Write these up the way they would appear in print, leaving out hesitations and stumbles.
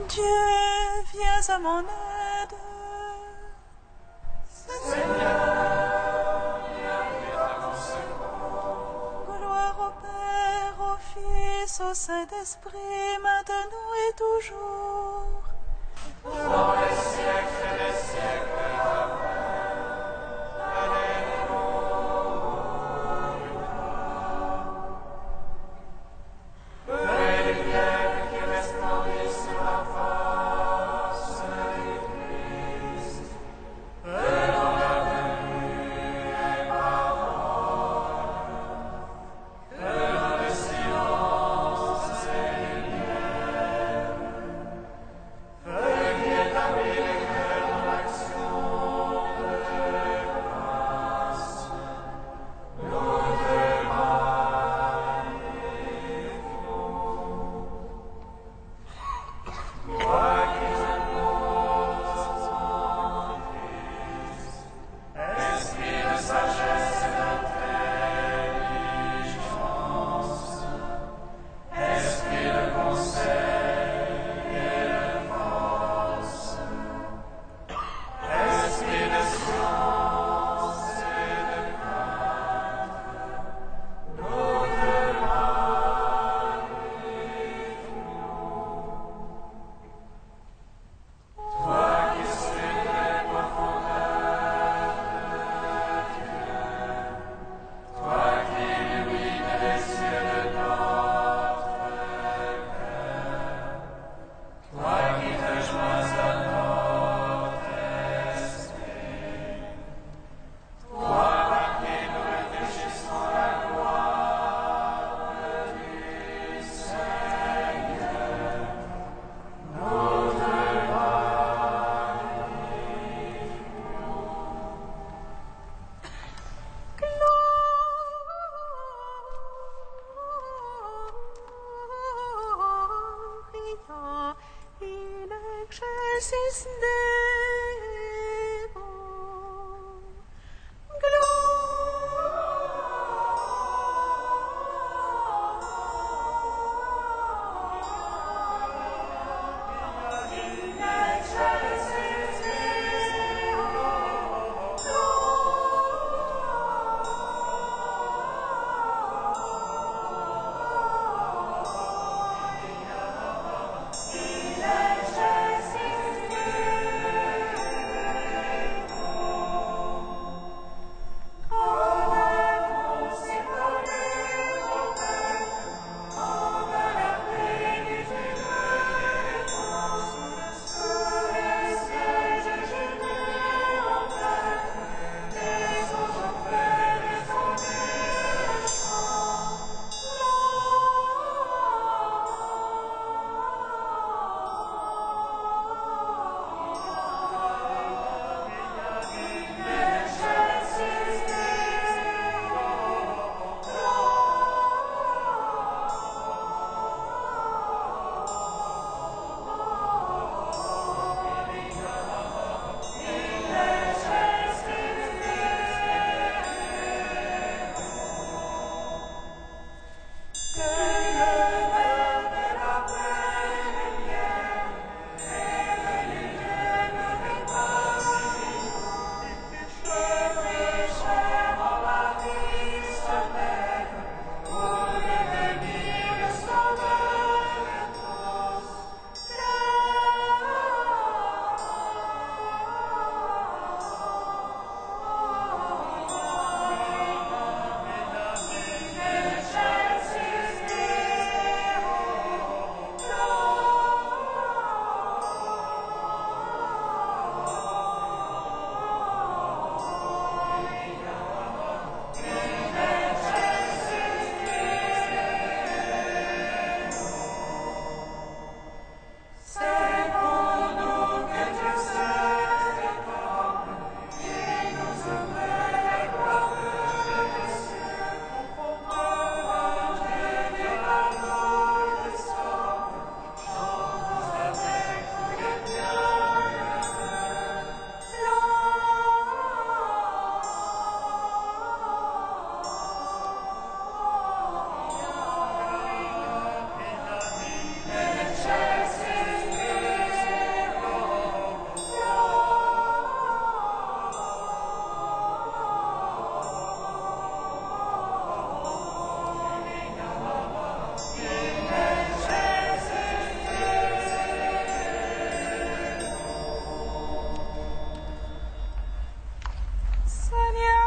Dieu, viens à mon aide. Seigneur, viens à mon secours. Gloire au Père, au Fils, au Saint-Esprit, maintenant et toujours. Dans les siècles des siècles. Amen. Alléluia. Lumière qui resplendit sur la face du Christ, selon la venue et parole, que dans le silence et lumière,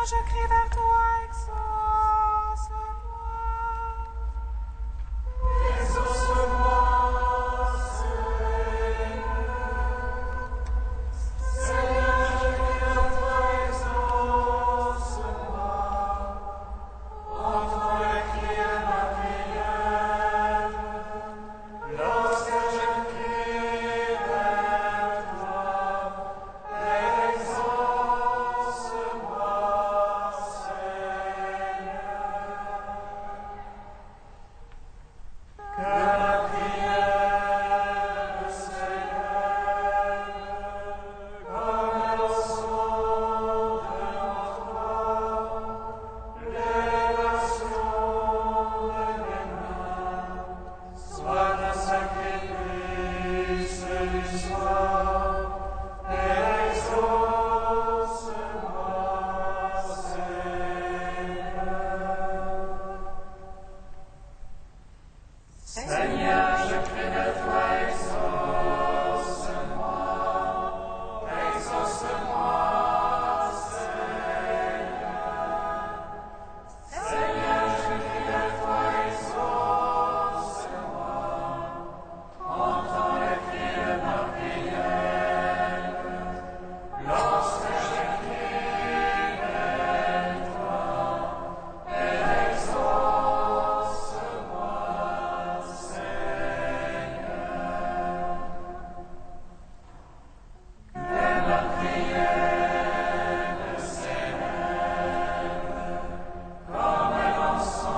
je crie vers toi, exauce-moi. Exauce-moi, Seigneur, je crie vers toi, exauce-moi. Entends le cri de ma prière. Lorsque je crie vers toi, exauce-moi, Seigneur. Que la prière s'élève comme le son de notre voix, l'élévation de mes mains, soit un sacrifice du soir. Exauce-moi, Seigneur. Seigneur, je crie vers toi, exauce-moi. Exauce-moi, Seigneur. Seigneur, je crie vers toi, exauce-moi. Entends le cri de ma prière. Lorsque je crie vers toi, exauce-moi, Seigneur. Que la prière s'élève comme l'encens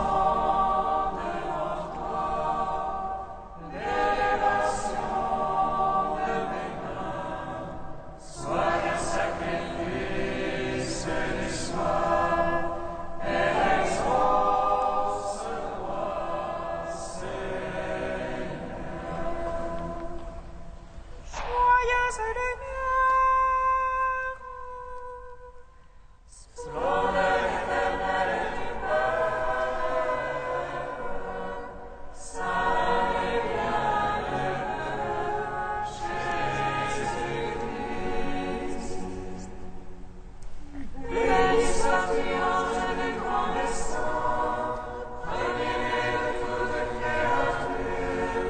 devant toi, l'élévation de mes mains, soit un sacrifice du soir. Exauce-moi, Joyeuse lumière, Splendeur éternelle du Père, Saint et bienheureux Jésus-Christ. Béni sois-tu, ange décandescent, premier-né de toute créature.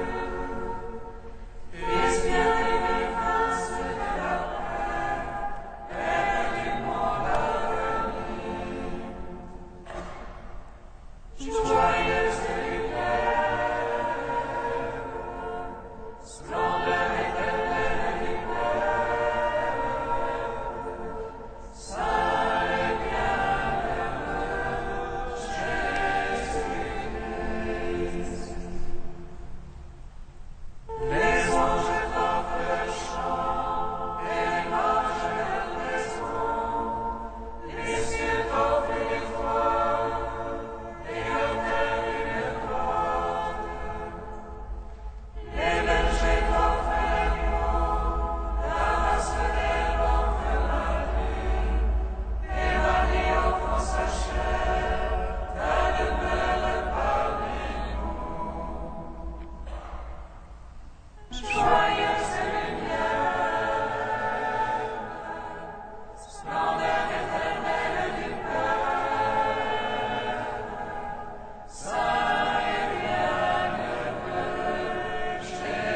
Fils bien-aimé, prince de la paix, Père du monde à venir. Joyeuse lumière, splendeur éternelle du Père, Saint et bienheureux Jésus-Christ. Les anges portent le chant et les marches le prêteront. Les cieux t'offrent du trône et la terre une corde. Les bergers t'offrent l'agneau, la race d'herbe offre Marie. Et Marie offre sa chair, ta demeure parmi nous. Joyeuse lumière, splendeur éternelle du Père, Saint et bienheureux Jésus-Christ.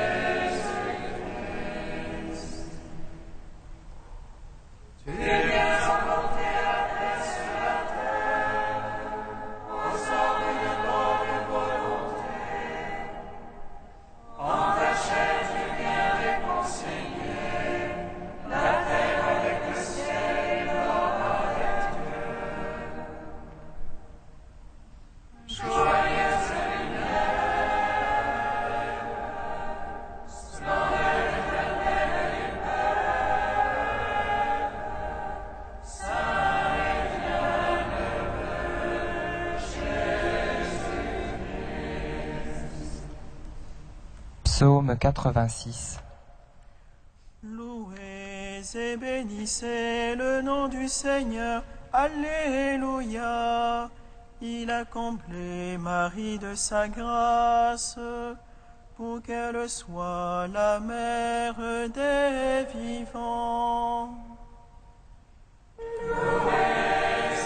Tu viens emporter la paix sur la terre, au sort d'une bonne volonté. En ta chair tu viens réconcilier la terre avec le ciel et l'homme avec Dieu. Joyeuse lumière, splendeur éternelle du Père, Saint et bienheureux Jésus-Christ. Psaume 86. louez et bénissez le nom du Seigneur. Alléluia. Il a comblé Marie de sa grâce, pour qu'elle soit la mère des vivants. Louez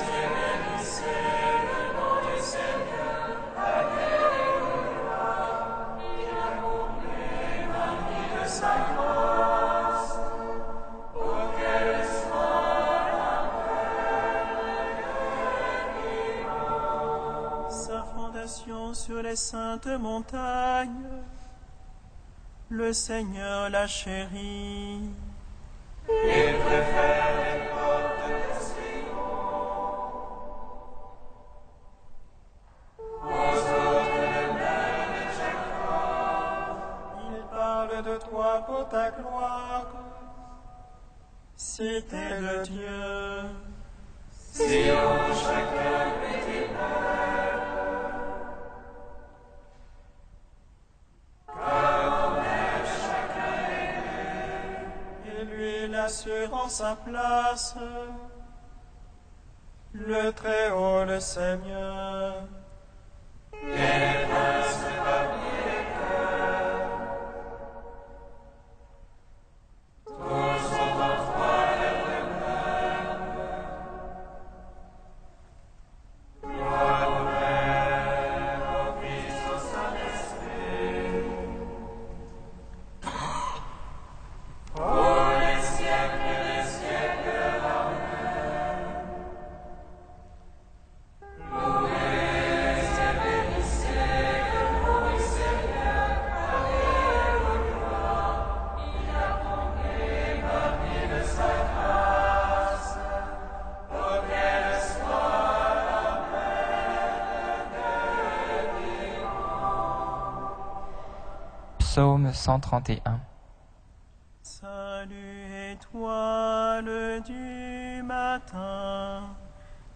Proclamation sur les saintes montagnes. Le Seigneur la chérit. Il préfère les portes de Sion aux autres demeures de Jacob. Il parle de toi pour ta gloire. Cité de Dieu. Sion, chacun peut-il l'assure en sa place. Le Très-Haut le Seigneur. Les princes parmi les cœurs, tous sont en toi leur demeure. Gloire au Père, au Fils, au Saint-Esprit, pour les siècles des siècles. Amen. Louez et bénissez le nom du Seigneur. Alléluia. Il a comblé parmi de sa grâce, auquel soit la paix de Psaume 131. Salut étoile du matin,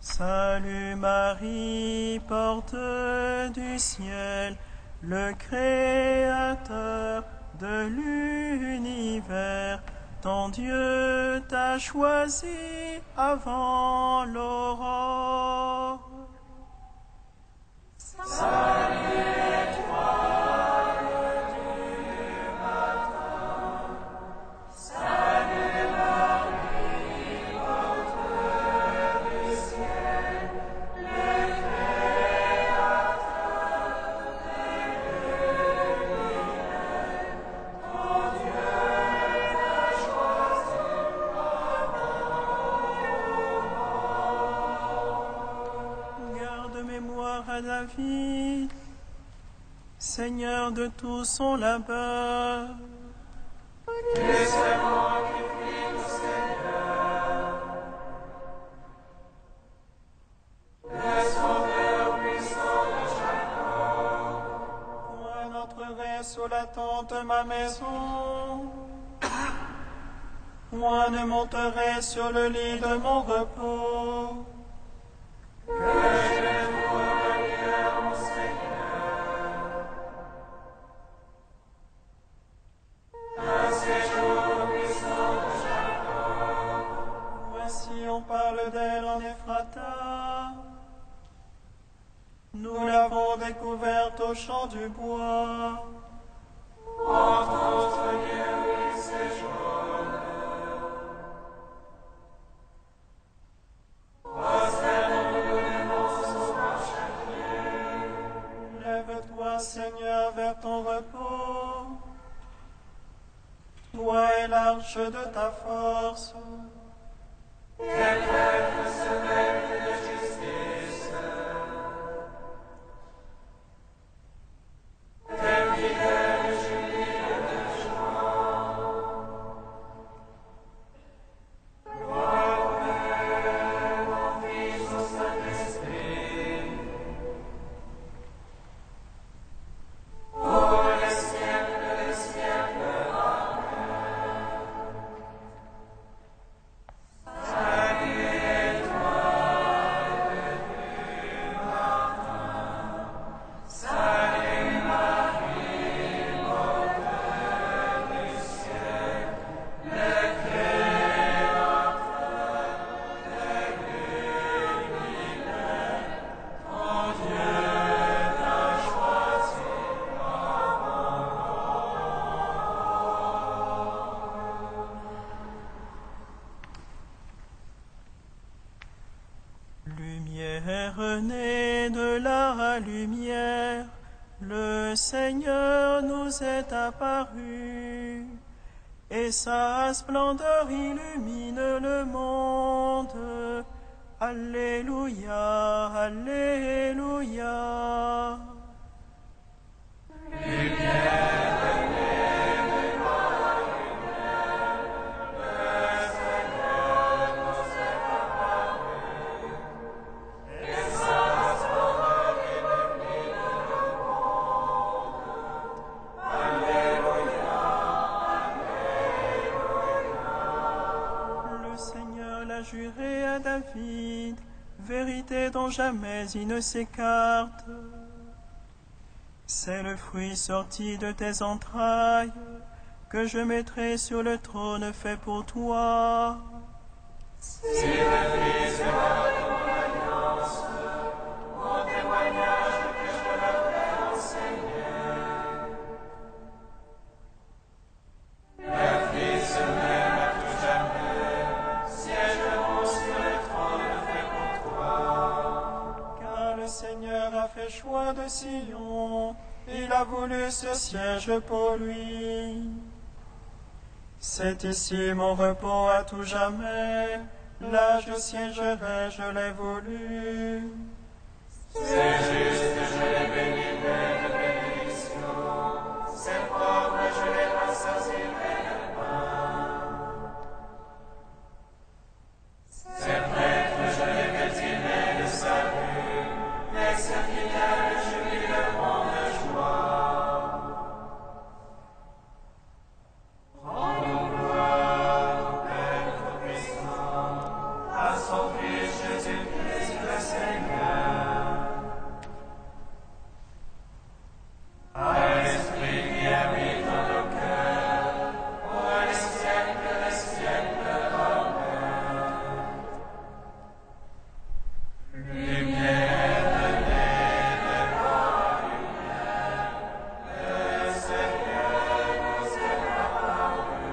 salut Marie, porte du ciel, le Créateur de l'univers. Ton Dieu t'a choisi avant l'aurore. Garde mémoire à David, Seigneur de tout son labeur. Les serments qui prient au Seigneur, le Sauveur puissant de Jacob. Moi n'entrerai sous la tente de ma maison. Moi ne monterai sur le lit de mon repos. Que je trouve bien mon Seigneur, un séjour puissant de Jacob. Voici on parle d'elle en Ephrata. Nous l'avons découverte au champ du bois. Entre autres lieux où il séjourne, prosternons-nous devant son châtier. Lève-toi, Seigneur, vers ton repos. Toi et l'arche de ta force. Tes prêtres se vêtent de justice, tes fidèles jubilent de joie. Gloire au Père, au Fils, au Saint-Esprit, pour les siècles des siècles. Lumière née de la lumière, le Seigneur nous est apparu, et sa splendeur illumine le monde. Alléluia, Alléluia. vérité à David, vérité dont jamais il ne s'écarte. C'est le fruit sorti de tes entrailles, que je mettrai sur le trône fait pour toi. Si le Fils de ton alliance, mon témoignage que je leur ai enseigné. Le Fils même à tout jamais, siègeront sur le trône fait pour toi. Car le Seigneur a fait choix de Sion, il a voulu ce siège pour lui. C'est ici mon repos à tout jamais, là je siégerai, je l'ai voulu. C'est juste, je les bénirai de bénédiction, c'est pauvre, je les rassasierai de pain. C'est prêtre, je les vêtirai de salut, mais ces fidèles jubileront de joie. Rendons gloire au Père Tout-Puissant, à son Fils Jésus-Christ le Seigneur. À l'Esprit qui habite dans nos cœurs, pour les siècles, Amen. Lumière de la lumière, le Seigneur nous est apparu,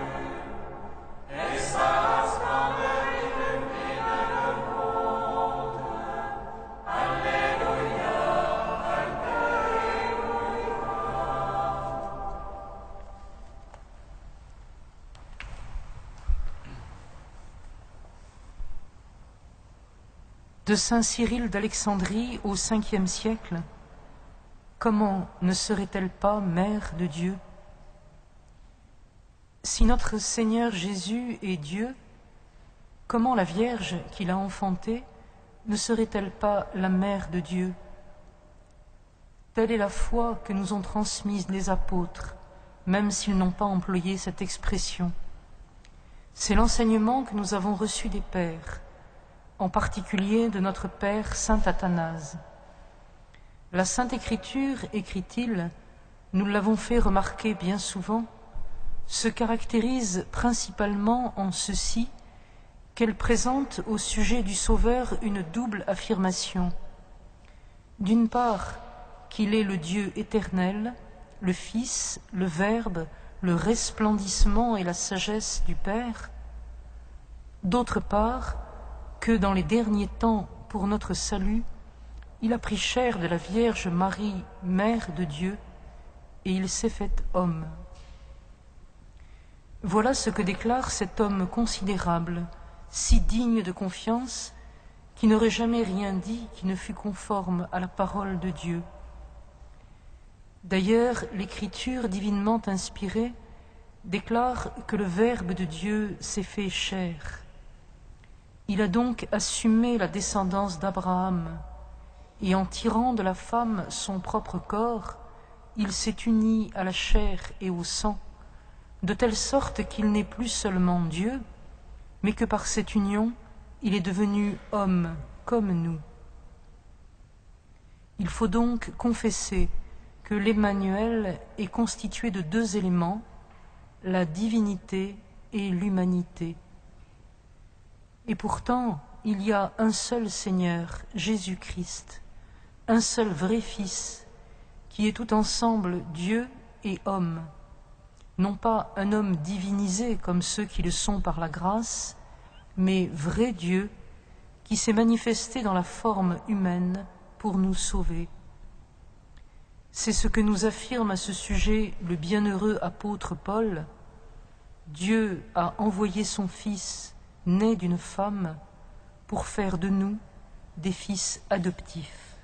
et sa splendeur illumine le monde. Alléluia, Alléluia. De saint Cyril d'Alexandrie au 5e siècle, comment ne serait-elle pas mère de Dieu? Si notre Seigneur Jésus est Dieu, comment la Vierge qui l'a enfanté ne serait-elle pas la mère de Dieu? Telle est la foi que nous ont transmise les apôtres, même s'ils n'ont pas employé cette expression. C'est l'enseignement que nous avons reçu des pères, en particulier de notre Père Saint Athanase. La Sainte Écriture, écrit-il, nous l'avons fait remarquer bien souvent, se caractérise principalement en ceci qu'elle présente au sujet du Sauveur une double affirmation. D'une part, qu'il est le Dieu éternel, le Fils, le Verbe, le resplendissement et la sagesse du Père. D'autre part, que dans les derniers temps, pour notre salut, il a pris chair de la Vierge Marie, Mère de Dieu, et il s'est fait homme. Voilà ce que déclare cet homme considérable, si digne de confiance, qui n'aurait jamais rien dit qui ne fût conforme à la parole de Dieu. D'ailleurs, l'Écriture divinement inspirée déclare que le Verbe de Dieu s'est fait chair. Il a donc assumé la descendance d'Abraham, et en tirant de la femme son propre corps, il s'est uni à la chair et au sang, de telle sorte qu'il n'est plus seulement Dieu, mais que par cette union, il est devenu homme comme nous. Il faut donc confesser que l'Emmanuel est constitué de deux éléments, la divinité et l'humanité. Et pourtant, il y a un seul Seigneur, Jésus-Christ, un seul vrai Fils, qui est tout ensemble Dieu et homme, non pas un homme divinisé comme ceux qui le sont par la grâce, mais vrai Dieu, qui s'est manifesté dans la forme humaine pour nous sauver. C'est ce que nous affirme à ce sujet le bienheureux apôtre Paul. Dieu a envoyé son Fils, né d'une femme, pour faire de nous des fils adoptifs.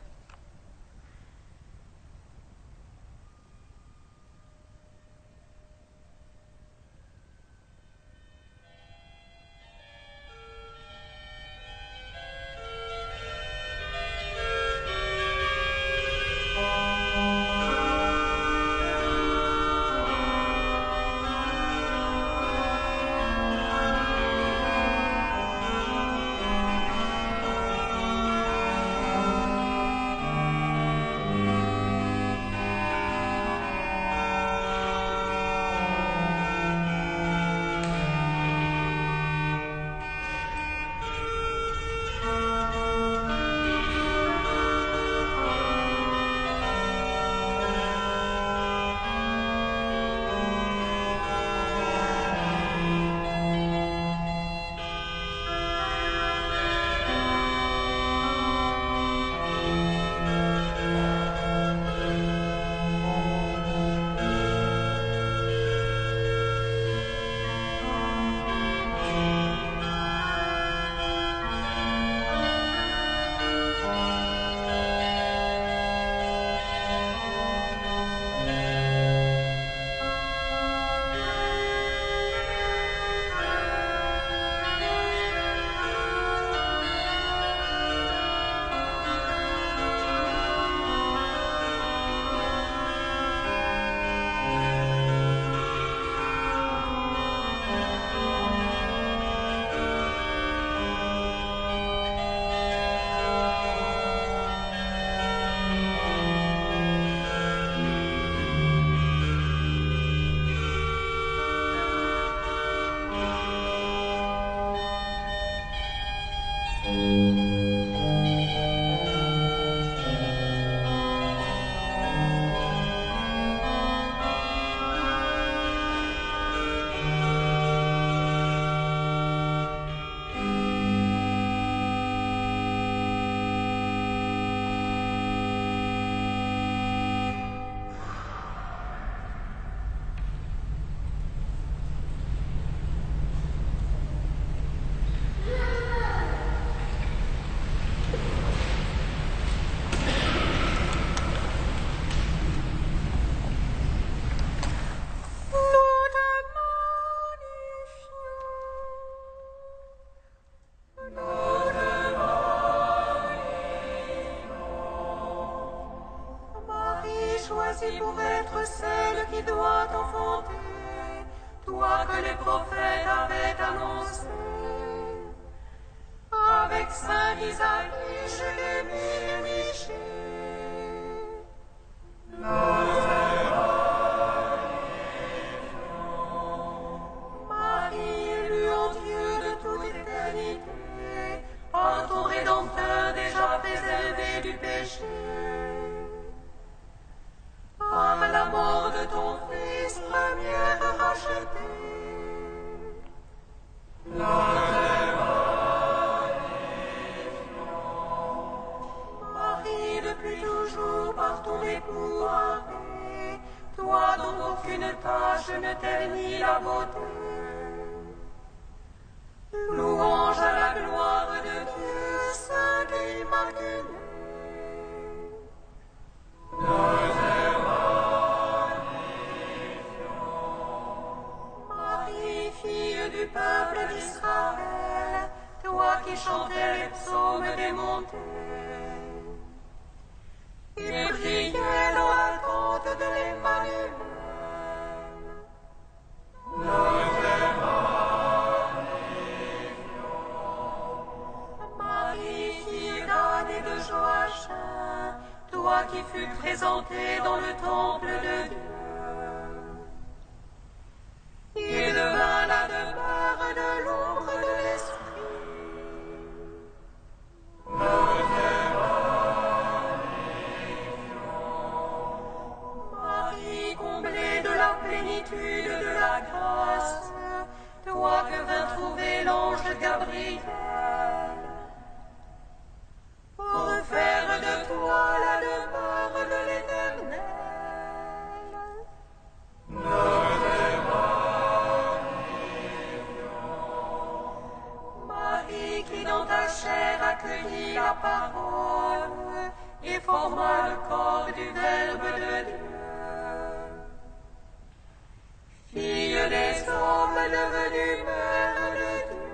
aussi pour être celle qui doit enfanter, toi que les prophètes avaient annoncé. Avec Saint Isaïe, Jérémie et Michée. Marie, élue en Dieu de toute éternité, par ton Rédempteur déjà préservé du péché. Par la mort de ton Fils, première rachetée. Marie, depuis toujours par ton époux Henri, toi dont aucune tâche ne ternit la beauté. Louange à la gloire de Dieu, sainte et immaculée. Marie, fille du peuple d'Israël, toi qui chantais les psaumes des montées, et brillais dans l'attente de l'Emmanuel. Marie, fille d'Anne et de Joachim, toi qui fus présentée dans le temple de Dieu, et devint la demeure de l'ombre de l'Esprit. Marie, comblée de la plénitude de la grâce, toi que vint trouver l'ange Gabriel, pour faire de toi la demeure de l'Éternel. Marie qui dans ta chair accueillit la parole et forma le corps du Verbe de Dieu. Fille des hommes devenue mère de Dieu.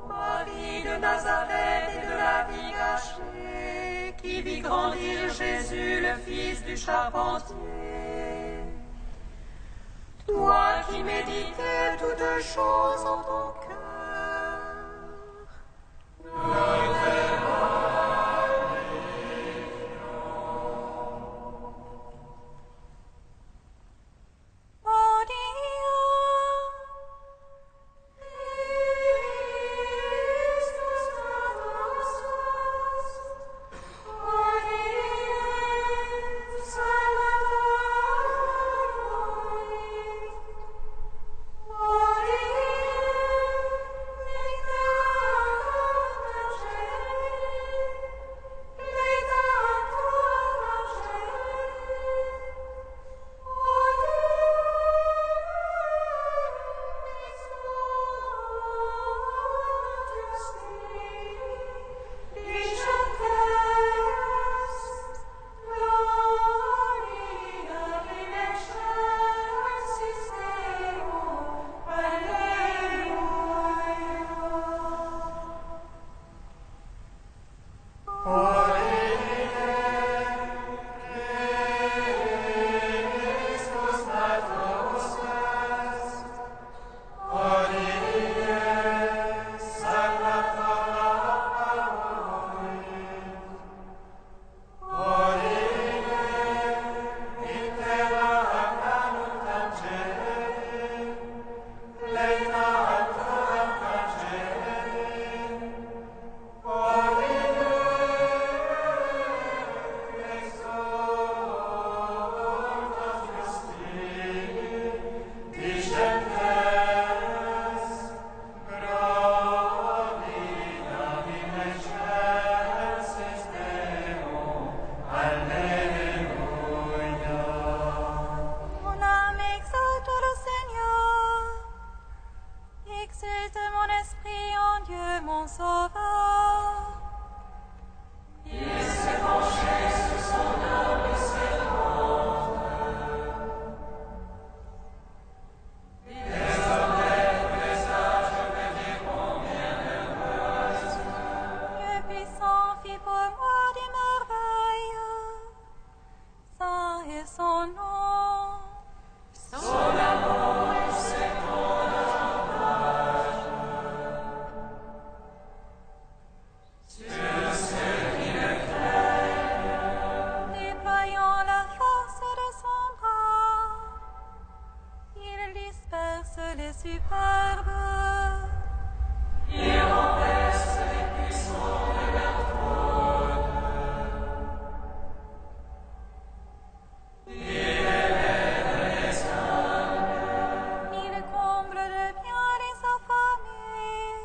Marie de Nazareth et de la vie cachée, qui vit grandir Jésus, le fils du charpentier. Toi qui méditais toutes choses en ton cœur. est superbe. Il renverse les puissants de leur trône. Il élève les humbles. Il comble de bien les affamés.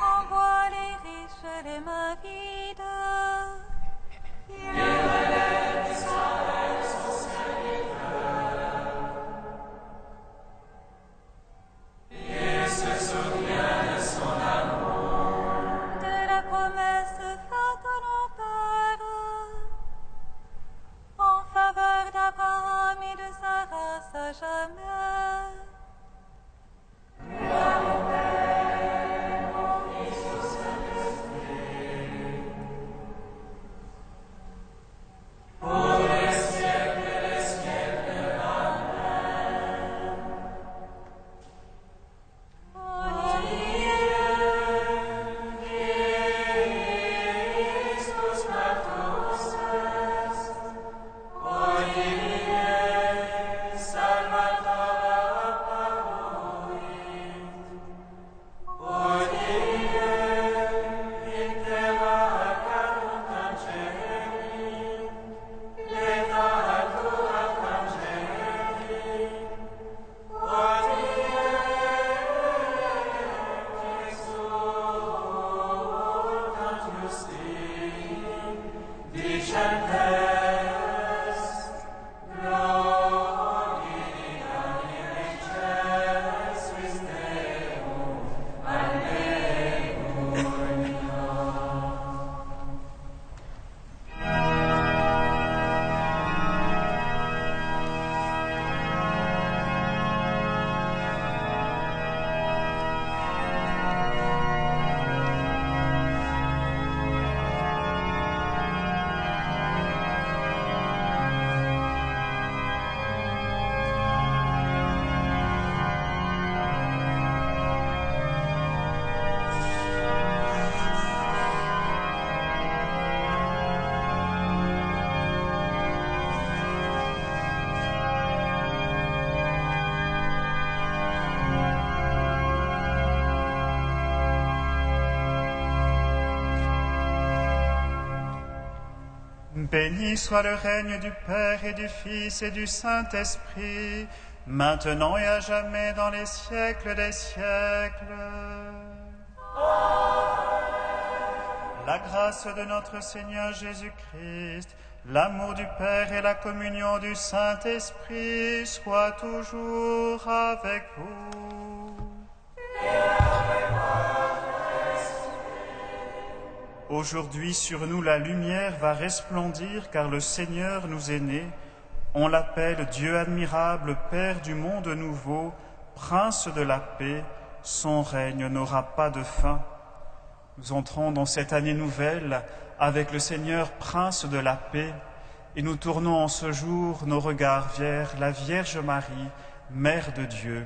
Envoie les riches et les mains vides. Il relève d'Israël son serviteur. Il se souvient de son amour. De la promesse faite à nos pères, en faveur d'Abraham et de sa race à jamais. Pour les siècles et les siècles. Amen. Christus natus est. Odie Salvator apparuit. Odie in terra cadunt angeli. Leta altura angeli. Odie exultant justi. Dicentes Gloria in excelsis Deum. Alleluia. Béni soit le règne du Père et du Fils et du Saint-Esprit, maintenant et à jamais dans les siècles des siècles. La grâce de notre Seigneur Jésus-Christ, l'amour du Père et la communion du Saint-Esprit soient toujours avec vous. Aujourd'hui sur nous la lumière va resplendir car le Seigneur nous est né. On l'appelle Dieu admirable, Père du monde nouveau, Prince de la paix, son règne n'aura pas de fin. Nous entrons dans cette année nouvelle avec le Seigneur Prince de la paix et nous tournons en ce jour nos regards vers la Vierge Marie, Mère de Dieu.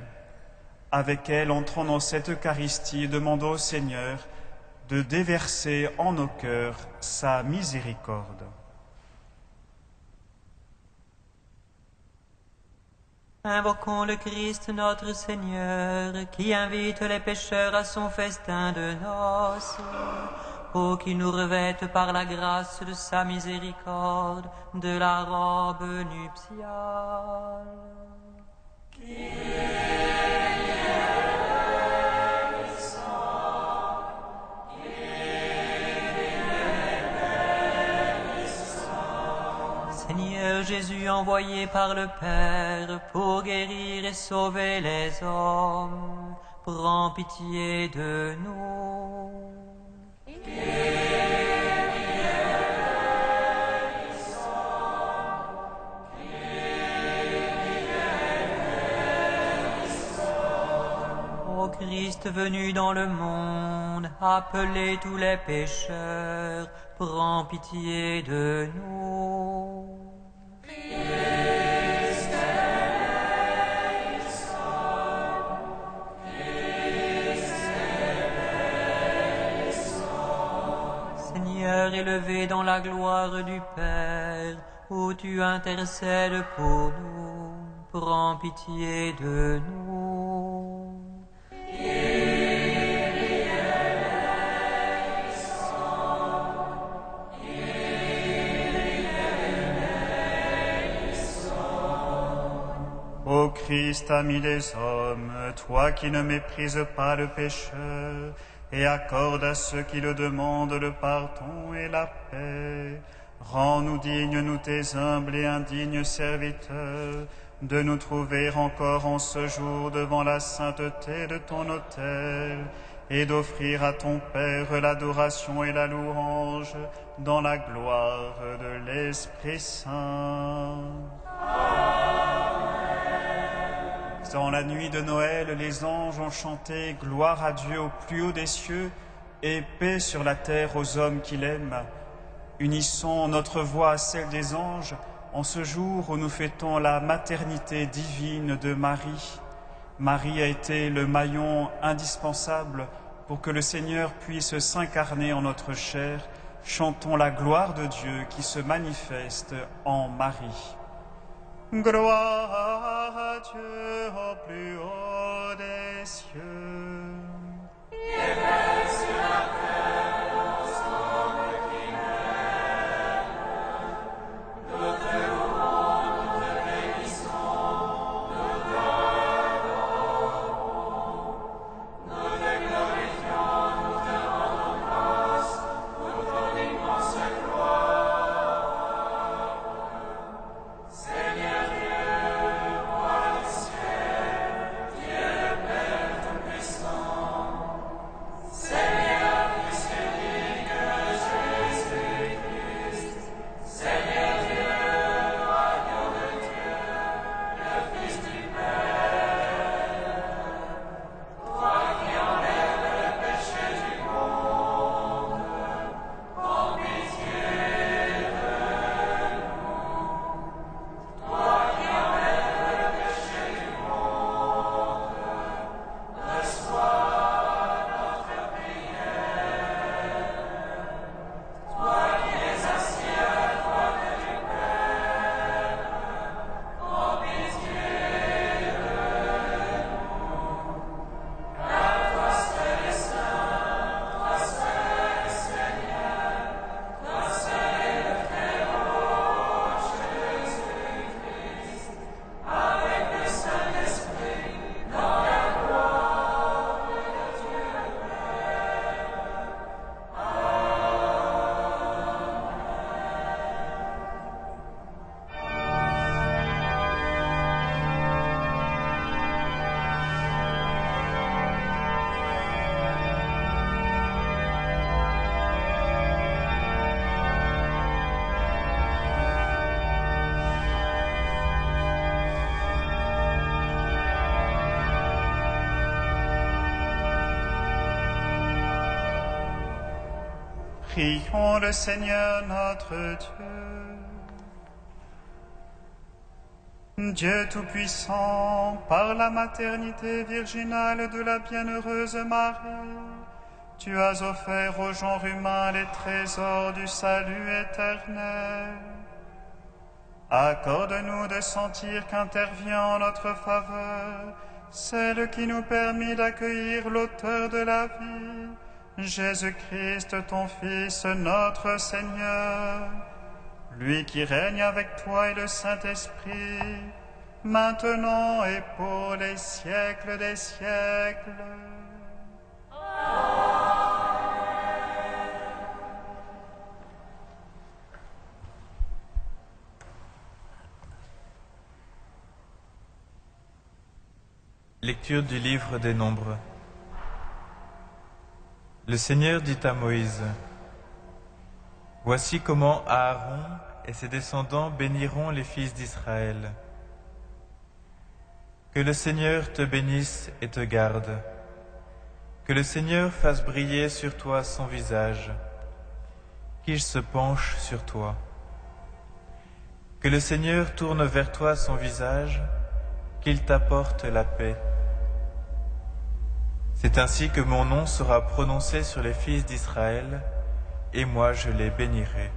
Avec elle, entrons dans cette Eucharistie et demandons au Seigneur de déverser en nos cœurs sa miséricorde. Invoquons le Christ notre Seigneur, qui invite les pécheurs à son festin de noces. Ô qui nous revête par la grâce de sa miséricorde de la robe nuptiale. Seigneur Jésus, envoyé par le Père pour guérir et sauver les hommes, prends pitié de nous. Ô Christ venu dans le monde, appelez tous les pécheurs, prends pitié de nous. Seigneur, élevé dans la gloire du Père, où tu intercèdes pour nous, prends pitié de nous. Ô Christ, ami des hommes, toi qui ne méprises pas le pécheur, et accorde à ceux qui le demandent le pardon et la paix, rends-nous dignes, nous tes humbles et indignes serviteurs, de nous trouver encore en ce jour devant la sainteté de ton autel, et d'offrir à ton Père l'adoration et la louange dans la gloire de l'Esprit Saint. Dans la nuit de Noël, les anges ont chanté « Gloire à Dieu au plus haut des cieux et paix sur la terre aux hommes qu'il aime ». Unissons notre voix à celle des anges en ce jour où nous fêtons la maternité divine de Marie. Marie a été le maillon indispensable pour que le Seigneur puisse s'incarner en notre chair. Chantons la gloire de Dieu qui se manifeste en Marie. Gloire à Dieu au plus haut des cieux. Et paix sur la terre aux hommes qui l'aiment. Nous te louons, nous te bénissons, nous t'adorons. Nous te glorifions, nous te rendons grâce pour ton immense gloire. Seigneur Dieu, roi du ciel, Dieu le Père Tout-Puissant, Seigneur Fils unique Jésus-Christ, Seigneur Dieu, agneau de Dieu, le Fils du Père, toi qui enlèves le péché du monde, prends pitié de nous. Toi qui enlèves le péché du monde, reçois notre prière. Toi qui es assis à la droite du Père, prends pitié de nous. Car toi seul est saint, toi seul est Seigneur, toi seul est le Très-Haut, Jésus-Christ, avec le Saint-Esprit, dans la gloire de Dieu le Père. Prions le Seigneur notre Dieu. Dieu Tout-Puissant, par la maternité virginale de la bienheureuse Marie, tu as offert au genre humain les trésors du salut éternel. Accorde-nous de sentir qu'intervient en notre faveur celle qui nous permit d'accueillir l'auteur de la vie, Jésus-Christ, ton Fils, notre Seigneur, lui qui règne avec toi et le Saint-Esprit, maintenant et pour les siècles des siècles. Lecture du livre des Nombres. Le Seigneur dit à Moïse: Voici comment Aaron et ses descendants béniront les fils d'Israël. Que le Seigneur te bénisse et te garde. Que le Seigneur fasse briller sur toi son visage, qu'il se penche sur toi. Que le Seigneur tourne vers toi son visage, qu'il t'apporte la paix. C'est ainsi que mon nom sera prononcé sur les fils d'Israël, et moi je les bénirai.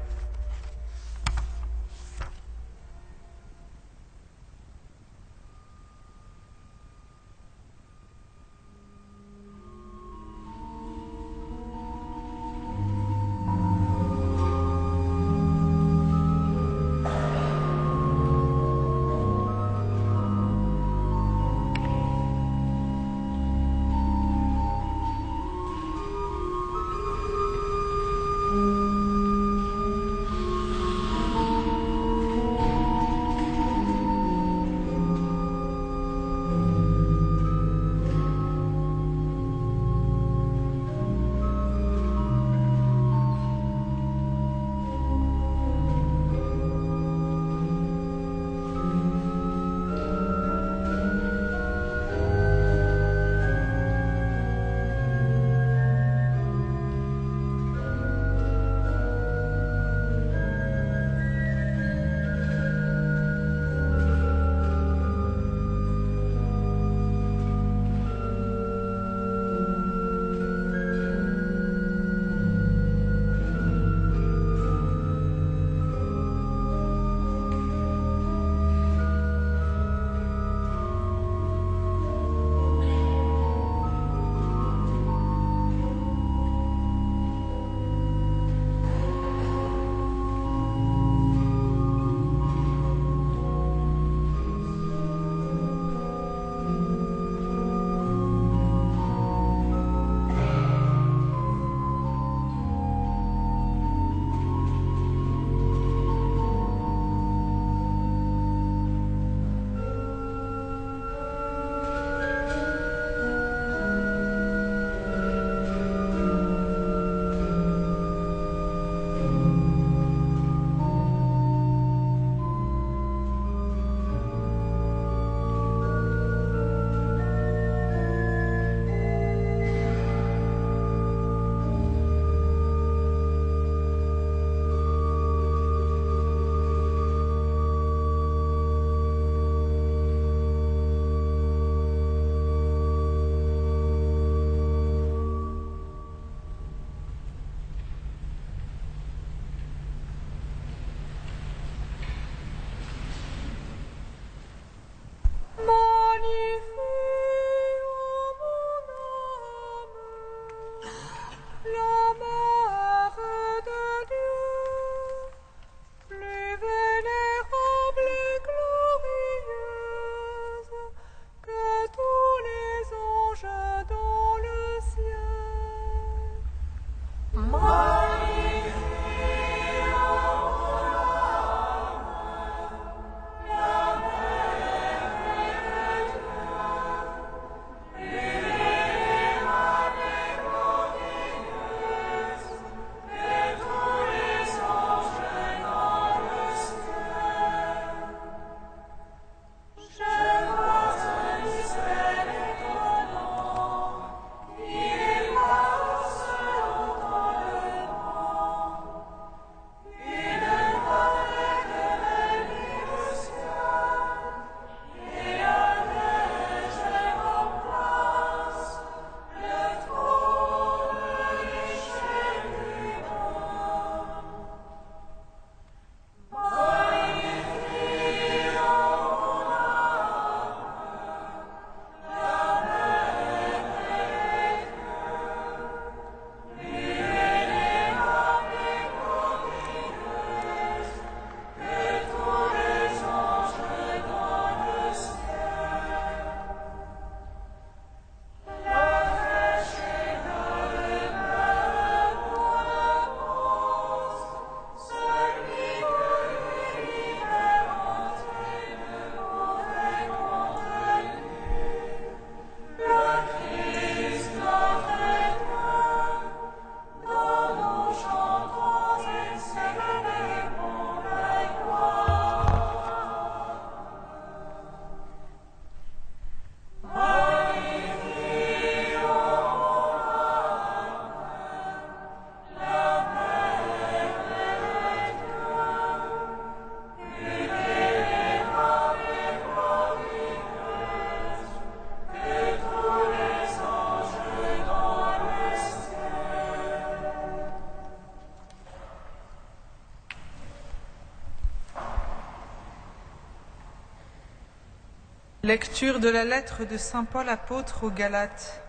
Lecture de la lettre de saint Paul apôtre aux Galates.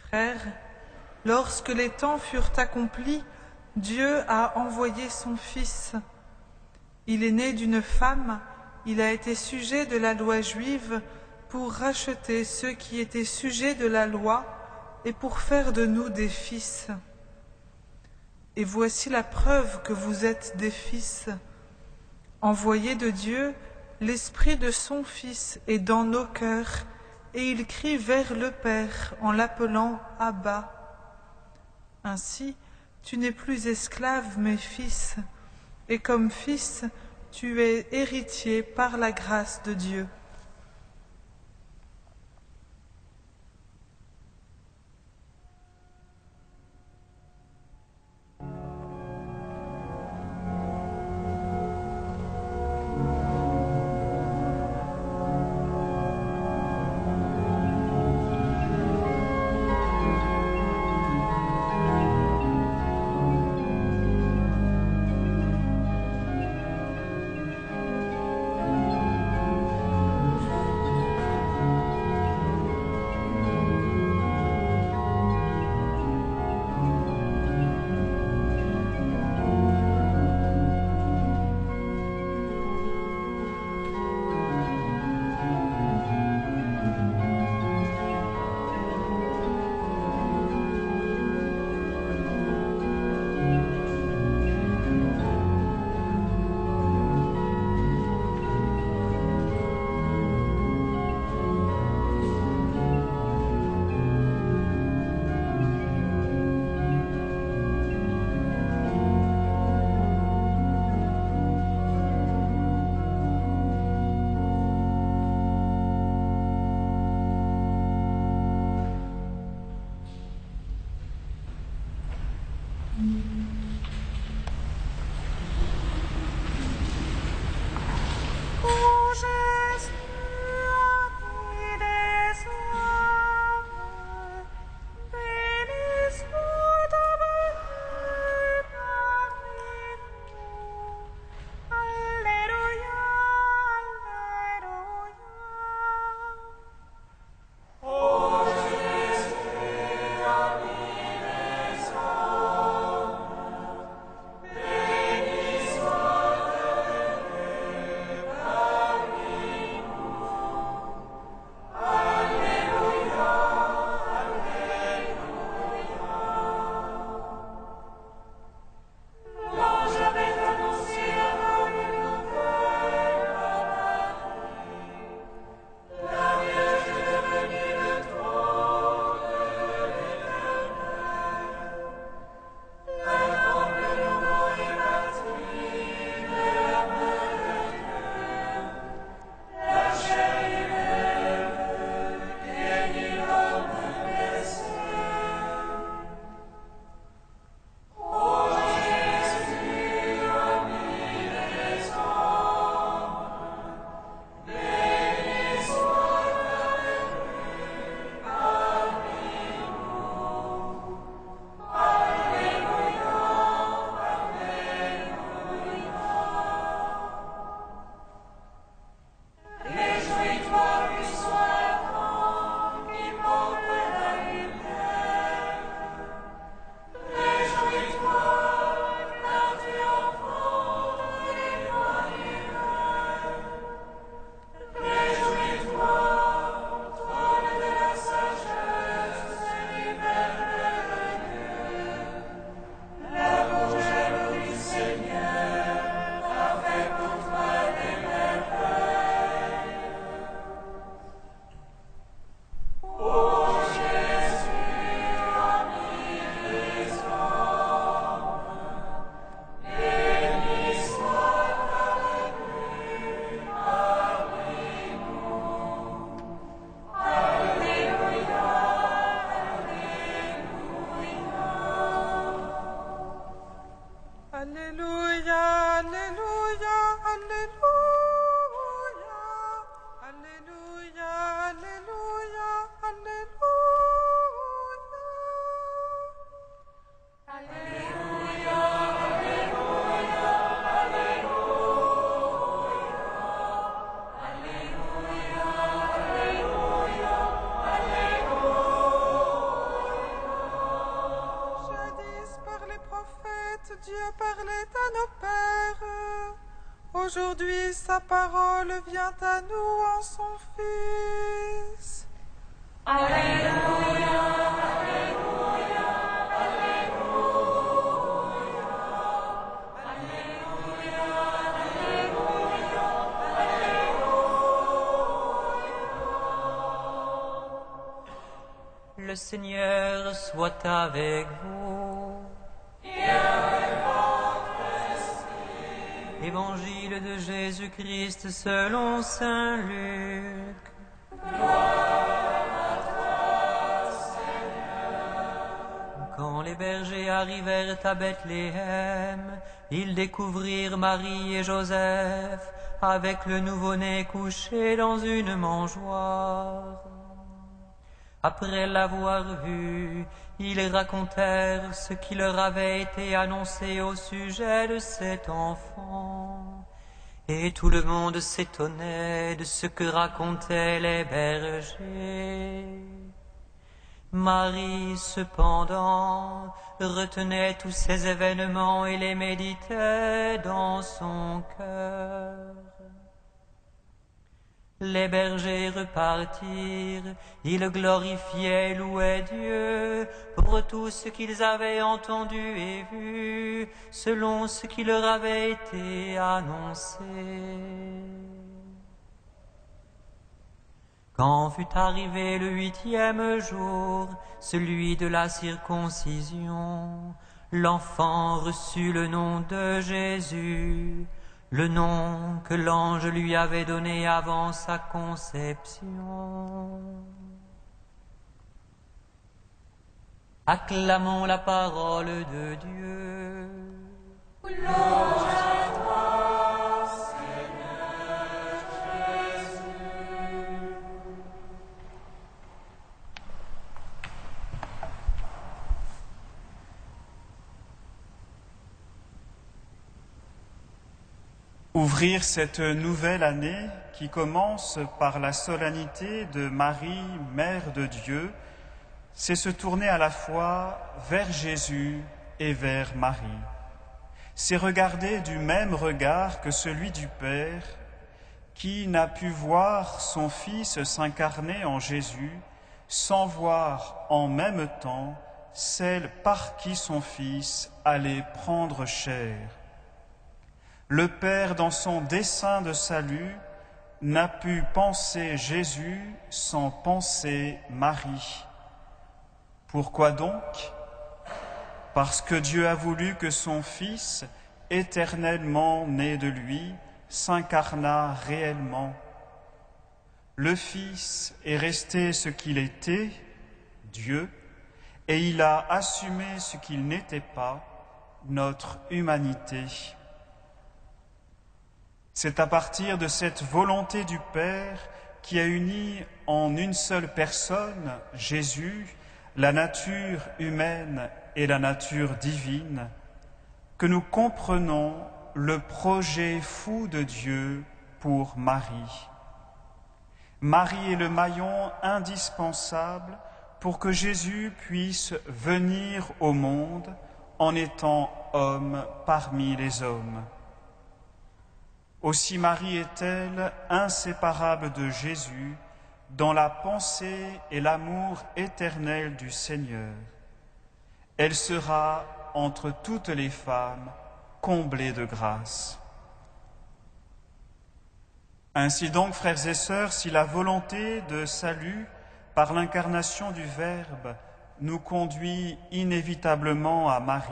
Frères, lorsque les temps furent accomplis, Dieu a envoyé son Fils. Il est né d'une femme, il a été sujet de la loi juive pour racheter ceux qui étaient sujets de la loi et pour faire de nous des fils. Et voici la preuve que vous êtes des fils. Envoyés de Dieu, l'Esprit de son Fils est dans nos cœurs, et il crie vers le Père en l'appelant Abba. Ainsi, tu n'es plus esclave, mais fils, et comme fils, tu es héritier par la grâce de Dieu. Aujourd'hui, sa parole vient à nous en son Fils. Alléluia, Alléluia, Alléluia, Alléluia, Alléluia. Le Seigneur soit avec vous. Et avec votre esprit. Évangile de Jésus-Christ selon saint Luc. Quand les bergers arrivèrent à Bethléem, ils découvrirent Marie et Joseph avec le nouveau-né couché dans une mangeoire. Après l'avoir vu, ils racontèrent ce qui leur avait été annoncé au sujet de cet enfant. Et tout le monde s'étonnait de ce que racontaient les bergers. Marie, cependant, retenait tous ces événements et les méditait dans son cœur. Les bergers repartirent, ils glorifiaient, louaient Dieu pour tout ce qu'ils avaient entendu et vu, selon ce qui leur avait été annoncé. Quand fut arrivé le 8e jour, celui de la circoncision, l'enfant reçut le nom de Jésus, le nom que l'ange lui avait donné avant sa conception. Acclamons la parole de Dieu. Louange à toi, Seigneur Jésus. Ouvrir cette nouvelle année qui commence par la solennité de Marie, Mère de Dieu, c'est se tourner à la fois vers Jésus et vers Marie. C'est regarder du même regard que celui du Père, qui n'a pu voir son Fils s'incarner en Jésus sans voir en même temps celle par qui son Fils allait prendre chair. Le Père, dans son dessein de salut, n'a pu penser Jésus sans penser Marie. Pourquoi donc ? Parce que Dieu a voulu que son Fils, éternellement né de lui, s'incarnât réellement. Le Fils est resté ce qu'il était, Dieu, et il a assumé ce qu'il n'était pas, notre humanité. C'est à partir de cette volonté du Père qui a uni en une seule personne, Jésus, la nature humaine et la nature divine, que nous comprenons le projet fou de Dieu pour Marie. Marie est le maillon indispensable pour que Jésus puisse venir au monde en étant homme parmi les hommes. Aussi Marie est-elle inséparable de Jésus dans la pensée et l'amour éternel du Seigneur. Elle sera, entre toutes les femmes, comblée de grâce. Ainsi donc, frères et sœurs, si la volonté de salut par l'incarnation du Verbe nous conduit inévitablement à Marie,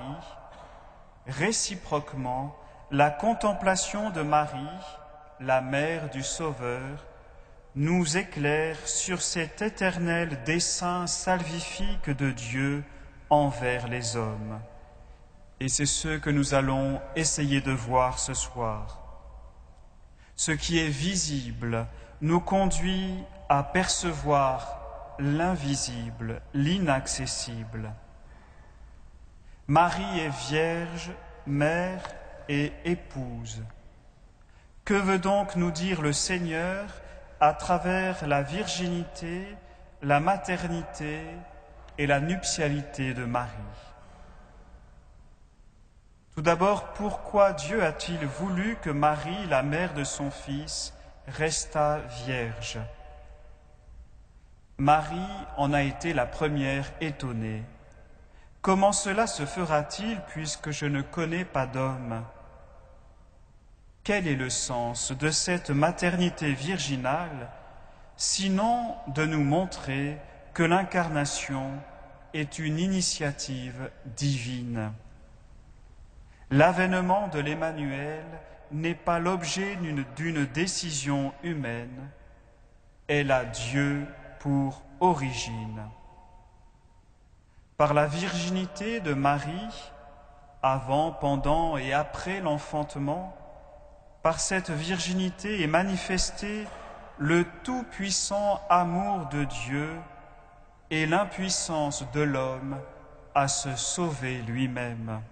réciproquement, la contemplation de Marie, la mère du Sauveur, nous éclaire sur cet éternel dessein salvifique de Dieu envers les hommes. Et c'est ce que nous allons essayer de voir ce soir. Ce qui est visible nous conduit à percevoir l'invisible, l'inaccessible. Marie est vierge, mère et épouse. Que veut donc nous dire le Seigneur à travers la virginité, la maternité et la nuptialité de Marie ? Tout d'abord, pourquoi Dieu a-t-il voulu que Marie, la mère de son Fils, restât vierge? Marie en a été la première étonnée. Comment cela se fera-t-il puisque je ne connais pas d'homme? Quel est le sens de cette maternité virginale, sinon de nous montrer que l'incarnation est une initiative divine? L'avènement de l'Emmanuel n'est pas l'objet d'une décision humaine, elle a Dieu pour origine. Par la virginité de Marie, avant, pendant et après l'enfantement, par cette virginité est manifesté le tout-puissant amour de Dieu et l'impuissance de l'homme à se sauver lui-même.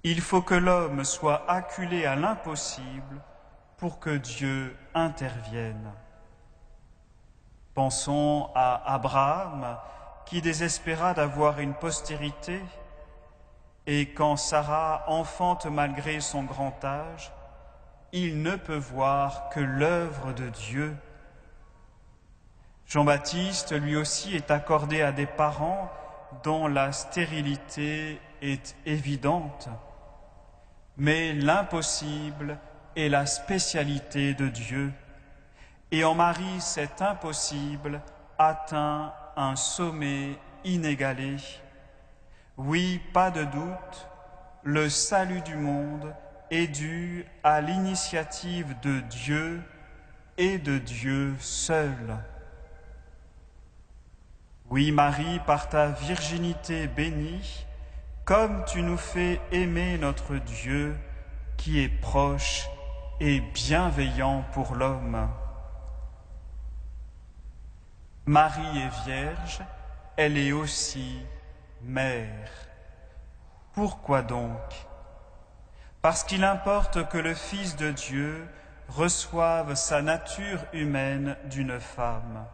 Il faut que l'homme soit acculé à l'impossible pour que Dieu intervienne. Pensons à Abraham qui désespéra d'avoir une postérité, et quand Sarah enfante malgré son grand âge, il ne peut voir que l'œuvre de Dieu. Jean-Baptiste, lui aussi, est accordé à des parents dont la stérilité est évidente. Mais l'impossible est la spécialité de Dieu. Et en Marie, cet impossible atteint un sommet inégalé. Oui, pas de doute, le salut du monde est dû à l'initiative de Dieu et de Dieu seul. Oui, Marie, par ta virginité bénie, comme tu nous fais aimer notre Dieu qui est proche et bienveillant pour l'homme. Marie est vierge, elle est aussi mère. Pourquoi donc? Parce qu'il importe que le Fils de Dieu reçoive sa nature humaine d'une femme.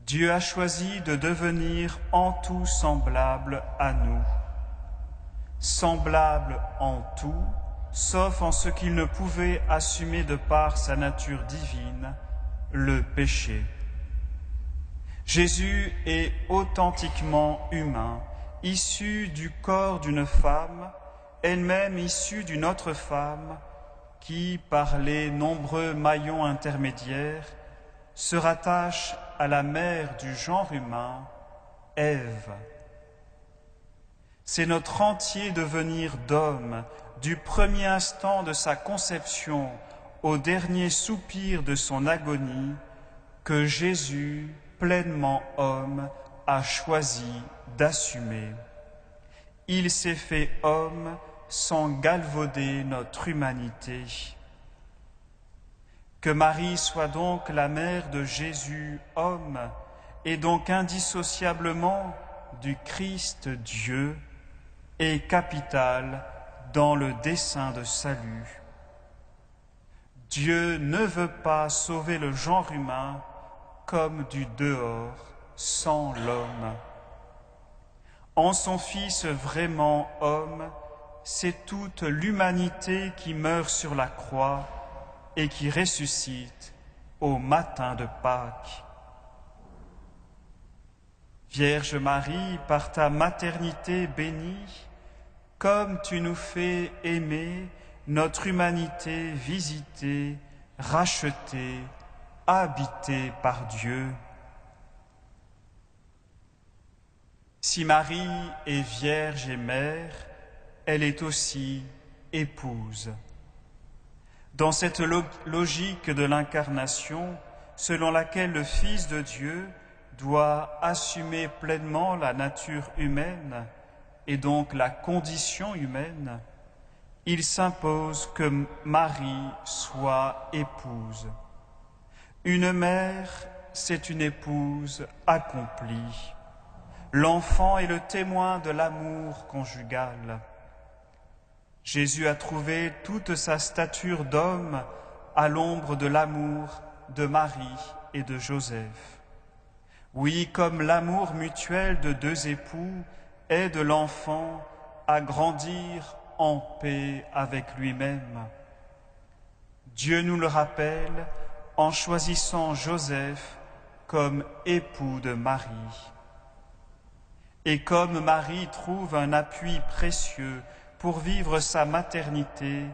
Dieu a choisi de devenir en tout semblable à nous. Semblable en tout, sauf en ce qu'il ne pouvait assumer de par sa nature divine, le péché. Jésus est authentiquement humain, issu du corps d'une femme, elle-même issue d'une autre femme, qui, par les nombreux maillons intermédiaires, se rattache à la mère du genre humain, Ève. C'est notre entier devenir d'homme, du premier instant de sa conception au dernier soupir de son agonie, que Jésus, pleinement homme, a choisi d'assumer. Il s'est fait homme sans galvauder notre humanité. Que Marie soit donc la mère de Jésus, homme, et donc indissociablement du Christ Dieu, et capitale dans le dessein de salut. Dieu ne veut pas sauver le genre humain comme du dehors, sans l'homme. En son Fils vraiment homme, c'est toute l'humanité qui meurt sur la croix et qui ressuscite au matin de Pâques. Vierge Marie, par ta maternité bénie, comme tu nous fais aimer notre humanité visitée, rachetée, habitée par Dieu. Si Marie est vierge et mère, elle est aussi épouse. Dans cette logique de l'incarnation, selon laquelle le Fils de Dieu doit assumer pleinement la nature humaine et donc la condition humaine, il s'impose que Marie soit épouse. Une mère, c'est une épouse accomplie. L'enfant est le témoin de l'amour conjugal. Jésus a trouvé toute sa stature d'homme à l'ombre de l'amour de Marie et de Joseph. Oui, comme l'amour mutuel de deux époux est de l'enfant à grandir en paix avec lui-même. Dieu nous le rappelle en choisissant Joseph comme époux de Marie. Et comme Marie trouve un appui précieux pour vivre sa maternité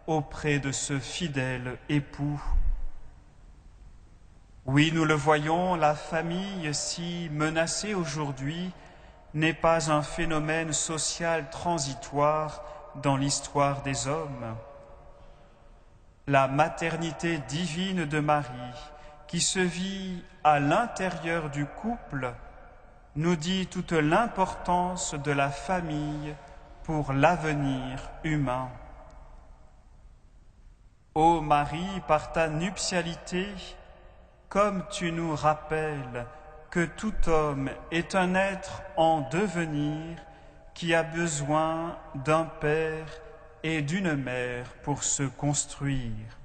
auprès de ce fidèle époux. Oui, nous le voyons, la famille si menacée aujourd'hui n'est pas un phénomène social transitoire dans l'histoire des hommes. La maternité divine de Marie, qui se vit à l'intérieur du couple, nous dit toute l'importance de la famille pour l'avenir humain. Ô Marie, par ta nuptialité, comme tu nous rappelles que tout homme est un être en devenir qui a besoin d'un père et d'une mère pour se construire.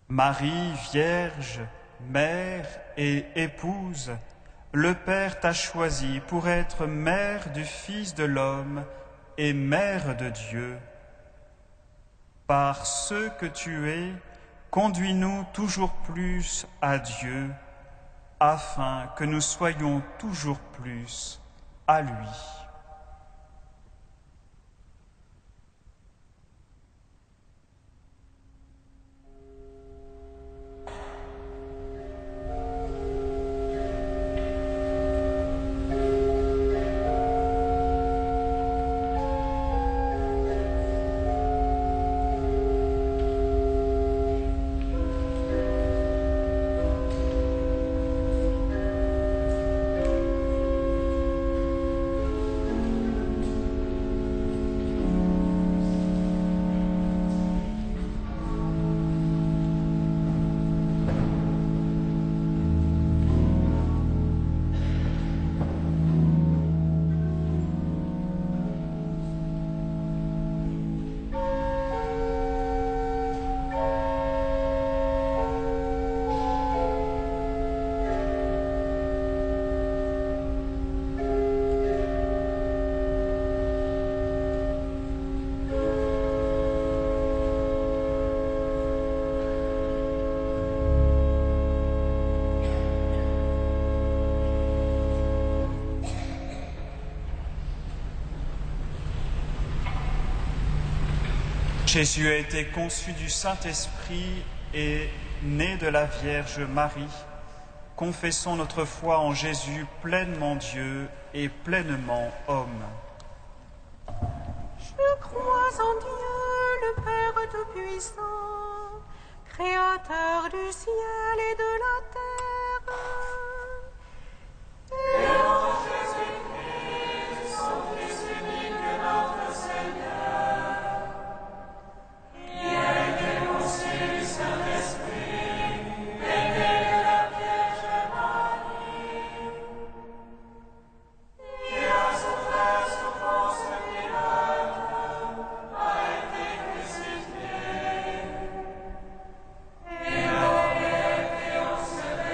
Marie, Vierge, mère et épouse, le Père t'a choisie pour être mère du Fils de l'homme et mère de Dieu. Par ce que tu es, conduis-nous toujours plus à Dieu, afin que nous soyons toujours plus à lui. Jésus a été conçu du Saint-Esprit et né de la Vierge Marie. Confessons notre foi en Jésus, pleinement Dieu et pleinement homme. Je crois en Dieu, le Père Tout-Puissant, Créateur du ciel et de la terre, et en Jésus-Christ, son Fils unique, notre Seigneur, qui a été conçu du Saint-Esprit et né de la Vierge Marie, qui à son frère souffrance Pilate a été crucifié, et a été ensevelé.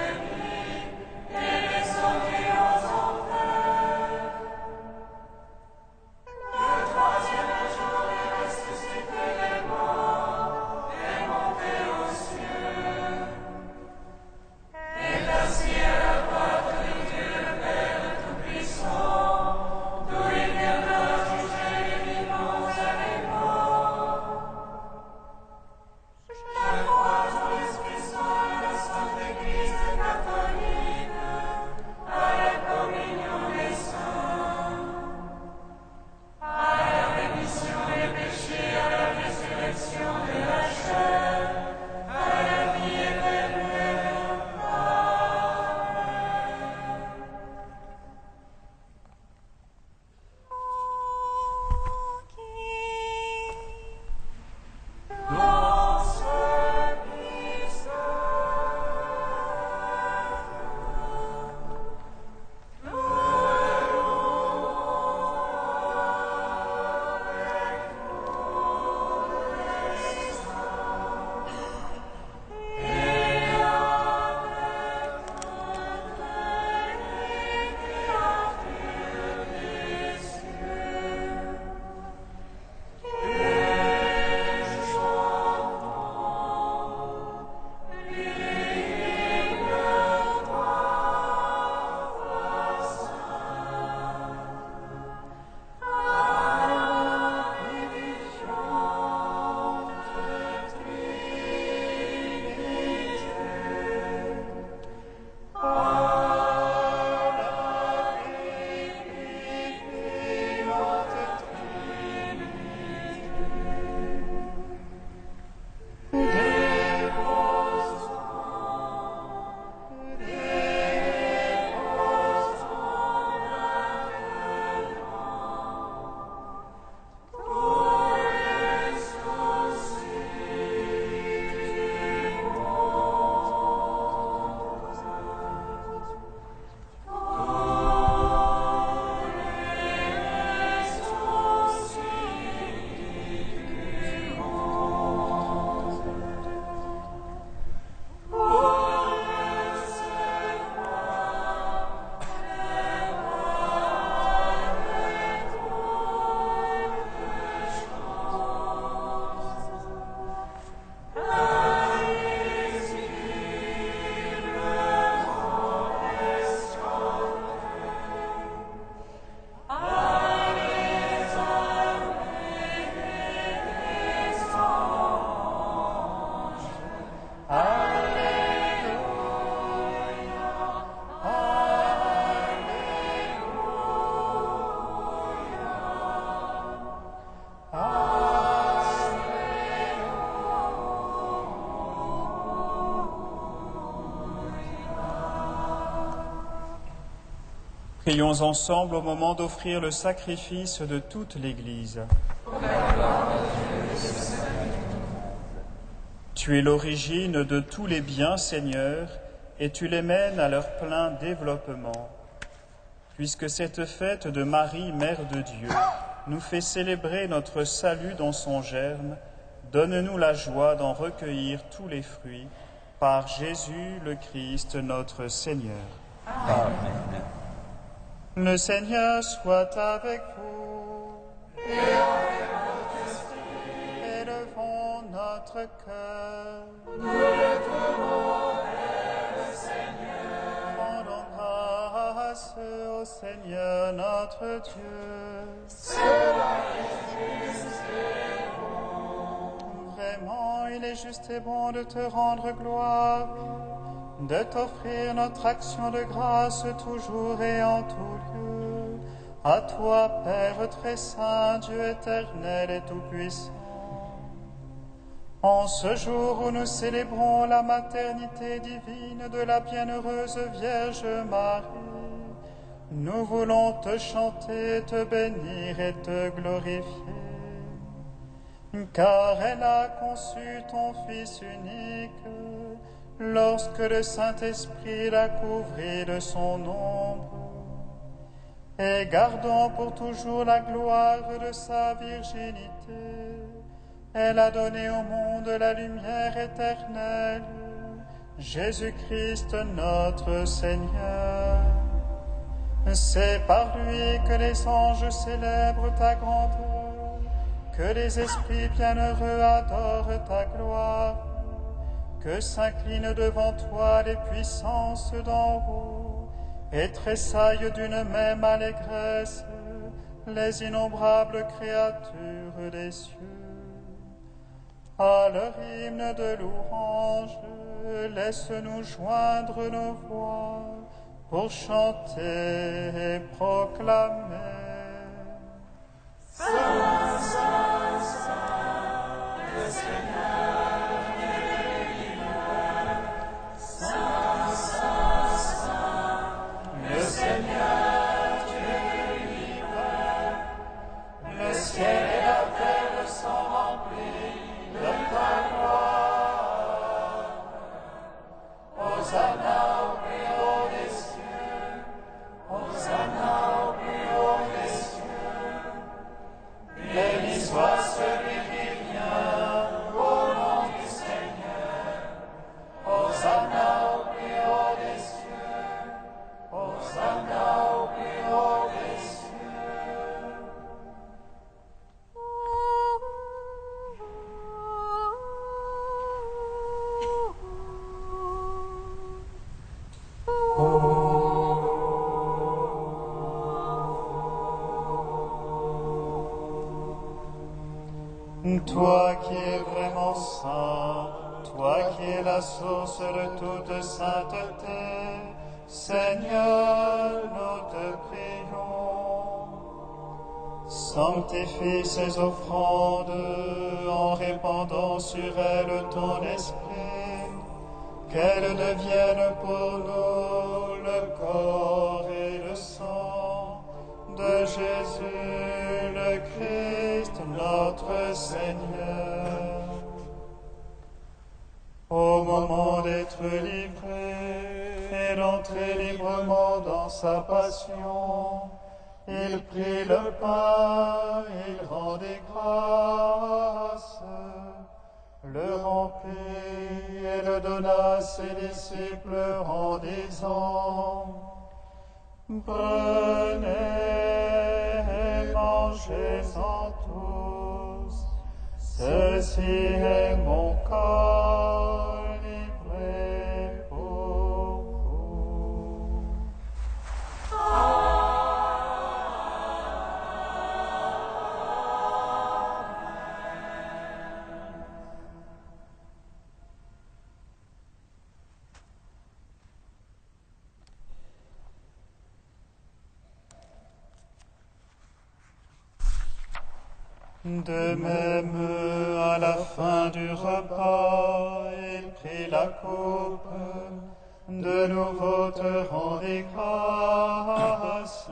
Prions ensemble au moment d'offrir le sacrifice de toute l'Église. Tu es l'origine de tous les biens, Seigneur, et tu les mènes à leur plein développement. Puisque cette fête de Marie, Mère de Dieu, nous fait célébrer notre salut dans son germe, donne-nous la joie d'en recueillir tous les fruits, par Jésus le Christ, notre Seigneur. Amen. Le Seigneur soit avec vous. Et avec votre esprit. Élevons notre cœur. Nous le tournons vers le Seigneur. Rendons grâce au Seigneur notre Dieu. Cela est juste et bon. Vraiment, il est juste et bon de te rendre gloire, de t'offrir notre action de grâce toujours et en tout lieu. À toi, Père très saint, Dieu éternel et tout-puissant. En ce jour où nous célébrons la maternité divine de la bienheureuse Vierge Marie, nous voulons te chanter, te bénir et te glorifier. Car elle a conçu ton Fils unique, lorsque le Saint-Esprit l'a couvrit de son ombre. Et gardant pour toujours la gloire de sa virginité, elle a donné au monde la lumière éternelle, Jésus-Christ notre Seigneur. C'est par lui que les anges célèbrent ta grandeur, que les esprits bienheureux adorent ta gloire, que s'inclinent devant toi les puissances d'en haut, et tressaillent d'une même allégresse les innombrables créatures des cieux. À leur hymne de louange, laisse-nous joindre nos voix pour chanter et proclamer. Saint, Saint, Saint, le Seigneur est vivant. Saint, Saint, Saint, le Seigneur est vivant. Le ciel et la terre sont remplis de ta gloire. Hosanna au plus haut des cieux. Hosanna au plus haut des cieux. Béni soit celui qui vient au nom du Seigneur. Hosanna au plus haut des cieux. Hosanna au plus haut des cieux. Toi qui es vraiment saint, toi qui es la source de toute sainteté, Seigneur, nous te prions. Sanctifie ces offrandes en répandant sur elles ton esprit, qu'elles deviennent pour nous le corps et le sang de Jésus le Christ, notre Seigneur. Au moment d'être livré et d'entrer librement dans sa passion, il prit le pain, il rendit grâce, le remplit et le donna à ses disciples en disant: Prenez et mangez-en tous, ceci est mon corps livré pour vous. De même, à la fin du repas, il prit la coupe, De nouveau te rendez grâce,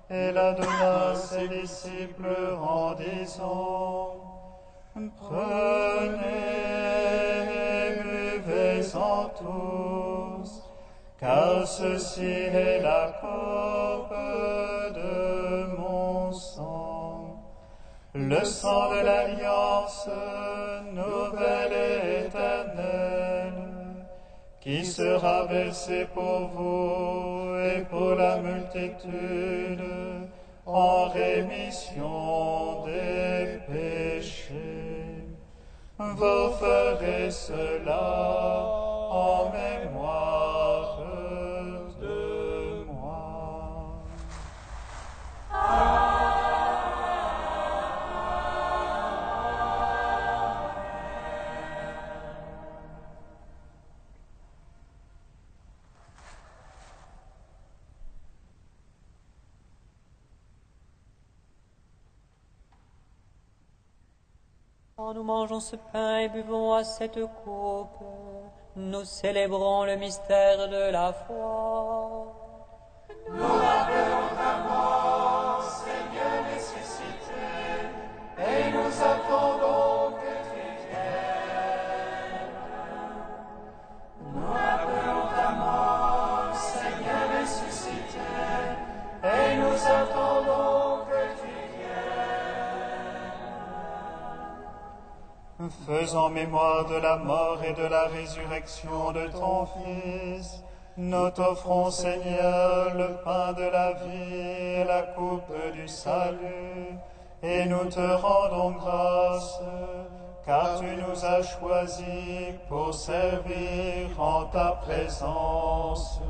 et la donna à ses disciples en disant, prenez, buvez-en tous, car ceci est la coupe de mon sang, le sang de l'alliance nouvelle et éternelle, qui sera versé pour vous et pour la multitude en rémission des péchés. Vous ferez cela en mémoire de moi. Quand nous mangeons ce pain et buvons à cette coupe, nous célébrons le mystère de la foi. Nous rappelons ta mort, Seigneur ressuscité, et nous attendons que tu viennes. Nous rappelons ta mort, Seigneur ressuscité, et nous attendons que tu viennes. Faisant mémoire de la mort et de la résurrection de ton Fils, nous t'offrons, Seigneur, le pain de la vie et la coupe du salut, et nous te rendons grâce, car tu nous as choisis pour servir en ta présence.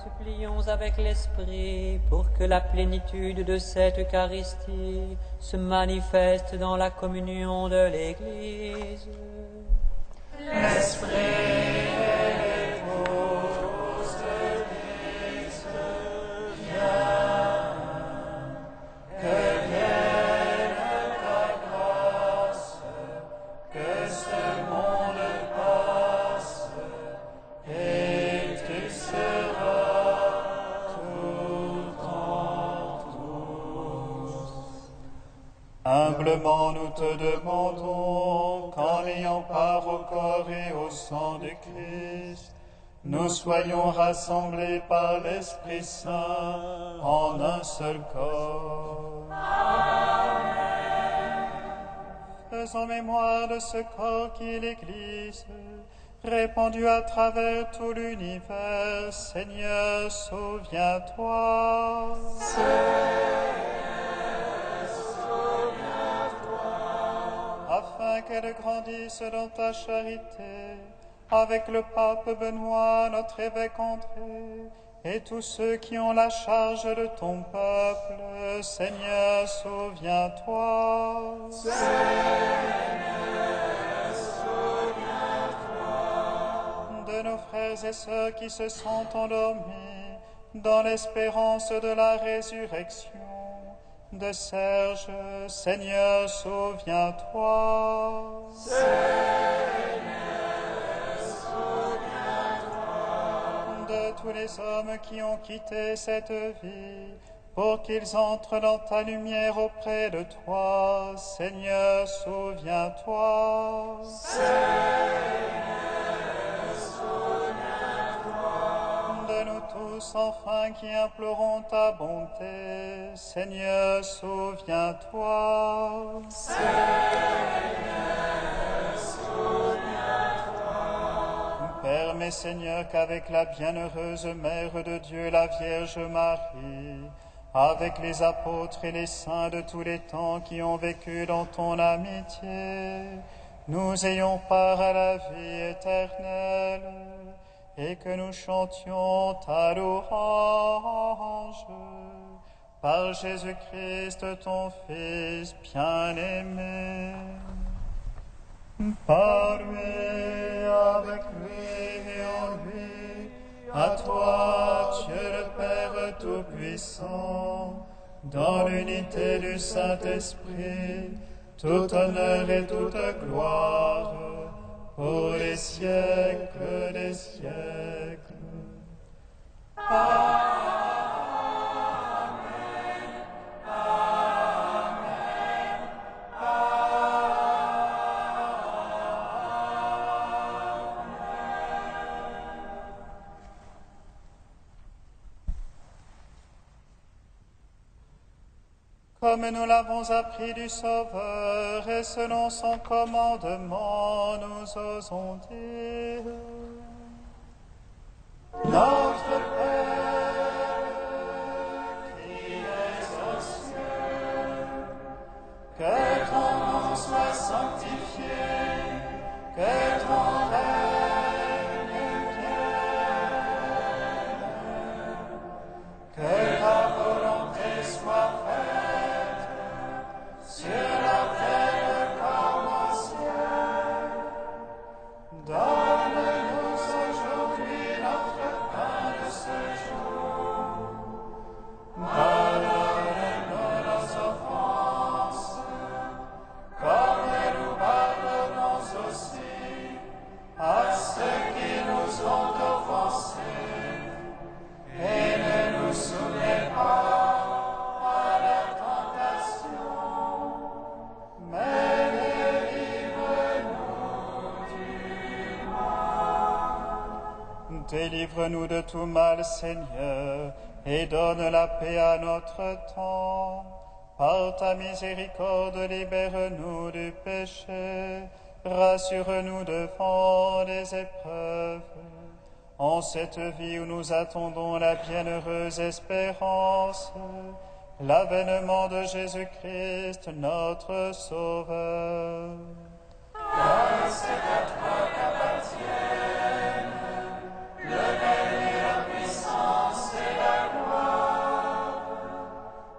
Supplions avec l'Esprit pour que la plénitude de cette Eucharistie se manifeste dans la communion de l'Église. L'Esprit et l'épouse de Christ, viens, que vienne ta grâce, que ce monde passe, et tu seras tout en tous. Humblement nous te demandons qu'en ayant part au corps et au sang du Christ, nous soyons rassemblés par l'Esprit Saint en un seul corps. Amen. Faisons mémoire de ce corps qui est l'Église, répandu à travers tout l'univers. Seigneur, souviens-toi. Afin qu'elle grandisse dans ta charité, avec le pape Benoît, notre évêque André, et tous ceux qui ont la charge de ton peuple. Seigneur, souviens-toi. De nos frères et sœurs qui se sont endormis dans l'espérance de la résurrection. De Serge, Seigneur, souviens-toi. De tous les hommes qui ont quitté cette vie, pour qu'ils entrent dans ta lumière auprès de toi. Seigneur, souviens-toi. De nous tous, enfin, qui implorons ta bonté. Seigneur, souviens-toi. Permets, Seigneur, qu'avec la bienheureuse Mère de Dieu, la Vierge Marie, avec les apôtres et les saints de tous les temps qui ont vécu dans ton amitié, nous ayons part à la vie éternelle, et que nous chantions ta louange. Par Jésus-Christ, ton Fils bien-aimé. Par lui, avec lui et en lui, à toi, Dieu le Père Tout-Puissant, dans l'unité du Saint-Esprit, tout honneur et toute gloire pour les siècles des siècles. Comme nous l'avons appris du Sauveur et selon son commandement, nous osons dire: Notre Père, qui es aux cieux, que ton nom soit sanctifié, que ton règne vienne, que ta volonté soit faite sur la terre comme au ciel. Donne-nous aujourd'hui notre pain de ce jour. Pardonne-nous nos offenses, comme nous pardonnons aussi à ceux qui nous ont offensés. Et ne nous soumets pas à la tentation, mais délivre-nous du mal. Délivre-nous de tout mal, Seigneur, et donne la paix à notre temps. Par ta miséricorde, libère-nous du péché, rassure-nous devant les épreuves. En cette vie où nous attendons la bienheureuse espérance, l'avènement de Jésus-Christ, notre Sauveur. Car c'est à toi qu'appartiennent le règne, la puissance et la gloire,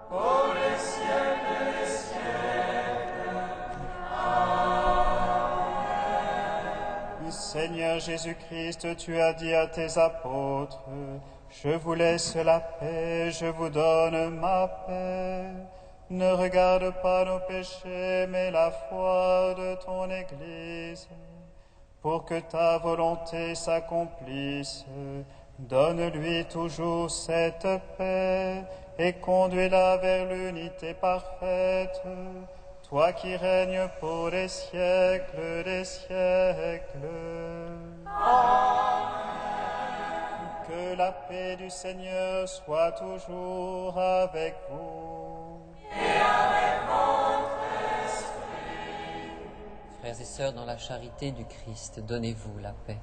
pour les siècles des siècles. Amen. Seigneur Jésus-Christ, tu as dit à tes apôtres: Je vous laisse la paix, je vous donne ma paix. Ne regarde pas nos péchés, mais la foi de ton Église. Pour que ta volonté s'accomplisse, donne-lui toujours cette paix et conduis-la vers l'unité parfaite, toi qui règnes pour les siècles des siècles. Amen. Que la paix du Seigneur soit toujours avec vous. Et avec votre esprit. Frères et sœurs, dans la charité du Christ, donnez-vous la paix.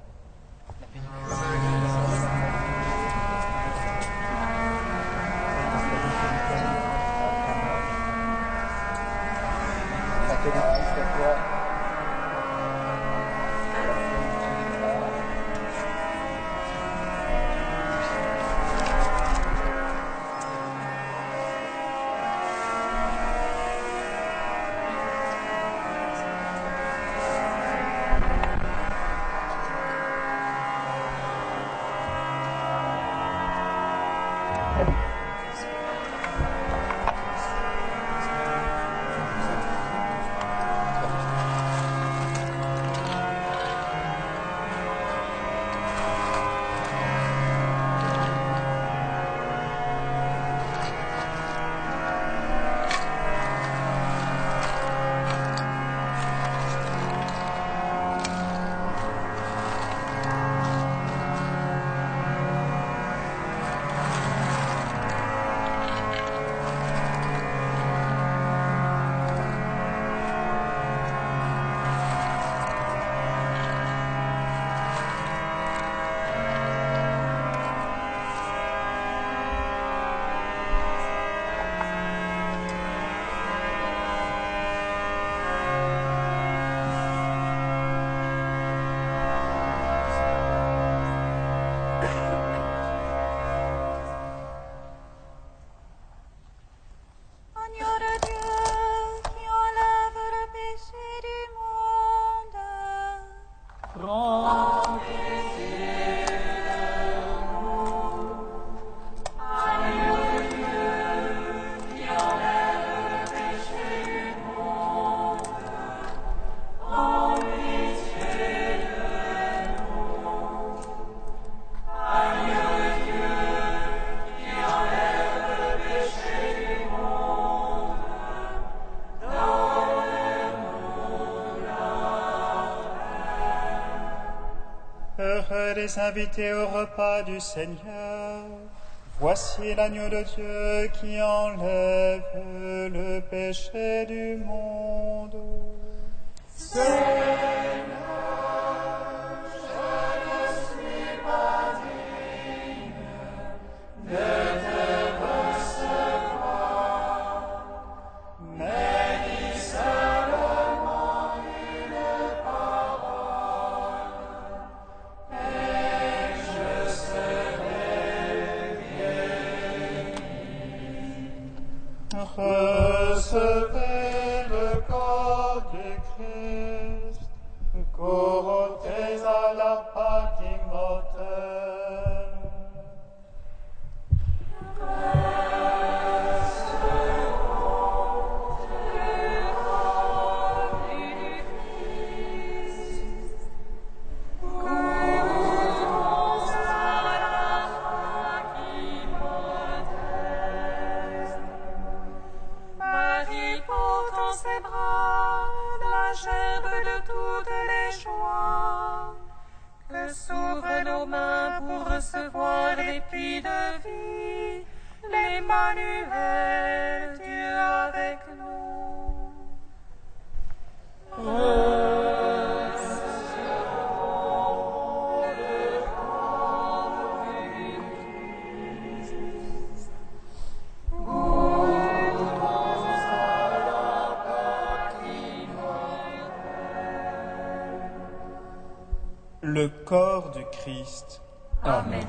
Heureux les invités au repas du Seigneur. Voici l'agneau de Dieu qui enlève le péché du monde. Seigneur, je ne suis pas digne de te recevoir, mais dis seulement une parole, et je serai guéri. Recevez le corps du Christ, goûtez à la Pâque immortelle. Marie porte en ses bras la gerbe de toutes les joies. Que s'ouvrent nos mains pour recevoir l'épi de vie, l'Emmanuel, Dieu avec nous. Le corps du Christ. Amen.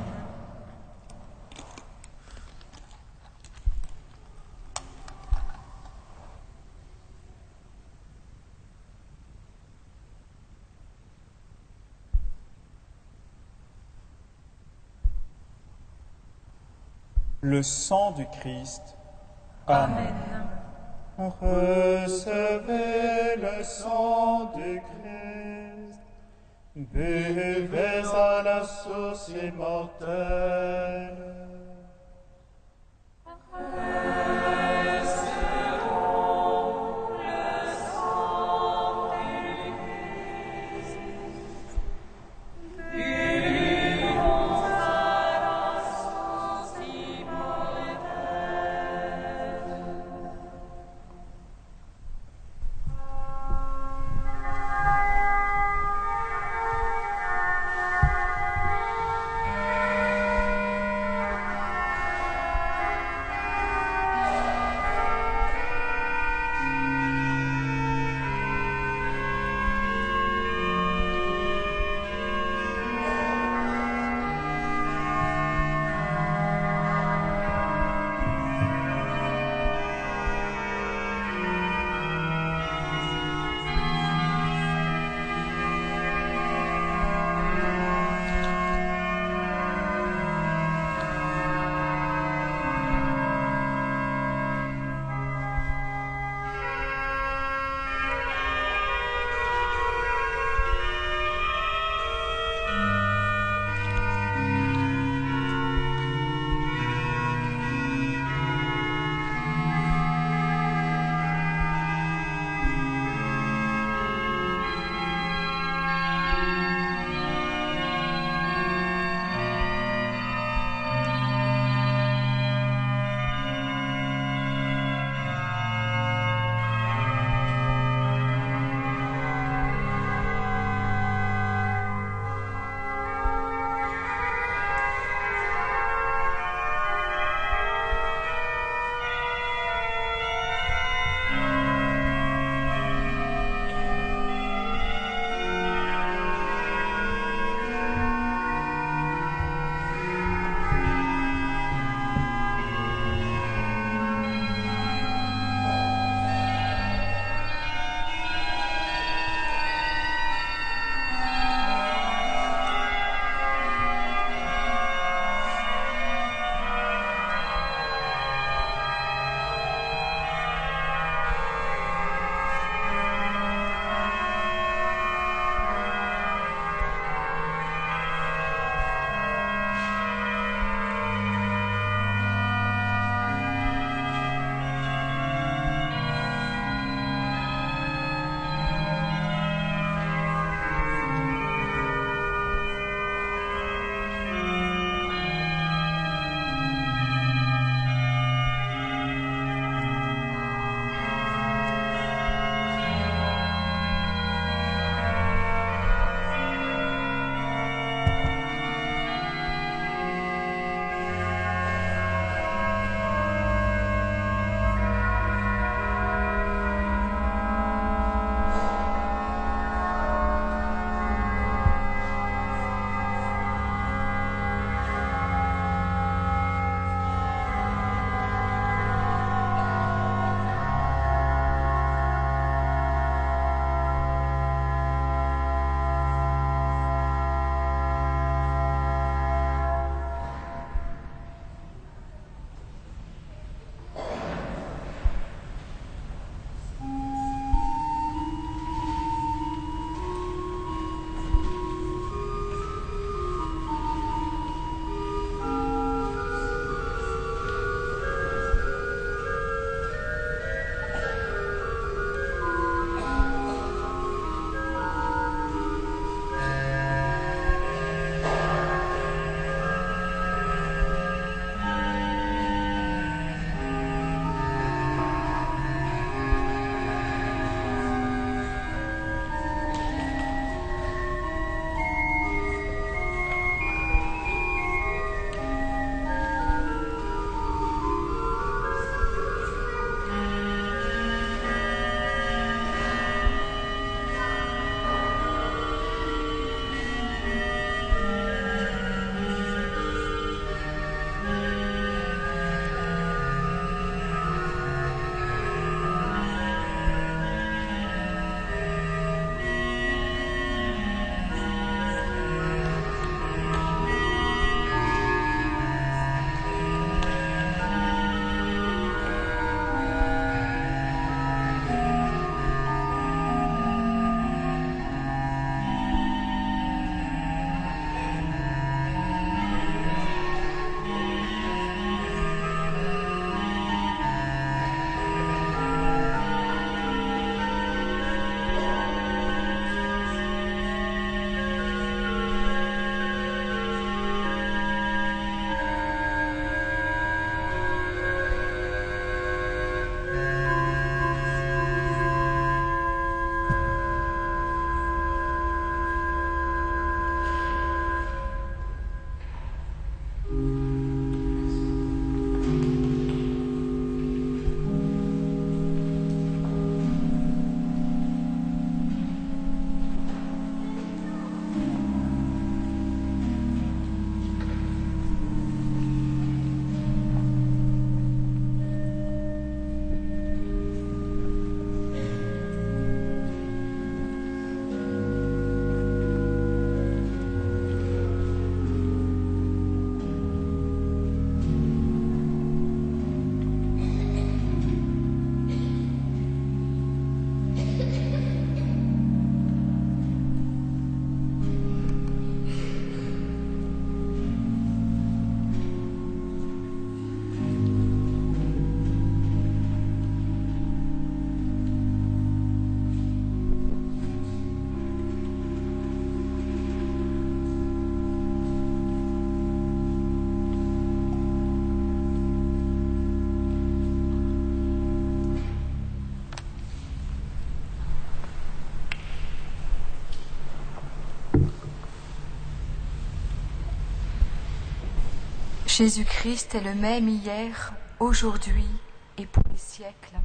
Le sang du Christ. Amen. Recevez le sang du Christ. Buvez à la source immortelle. Jésus-Christ est le même hier, aujourd'hui et pour les siècles.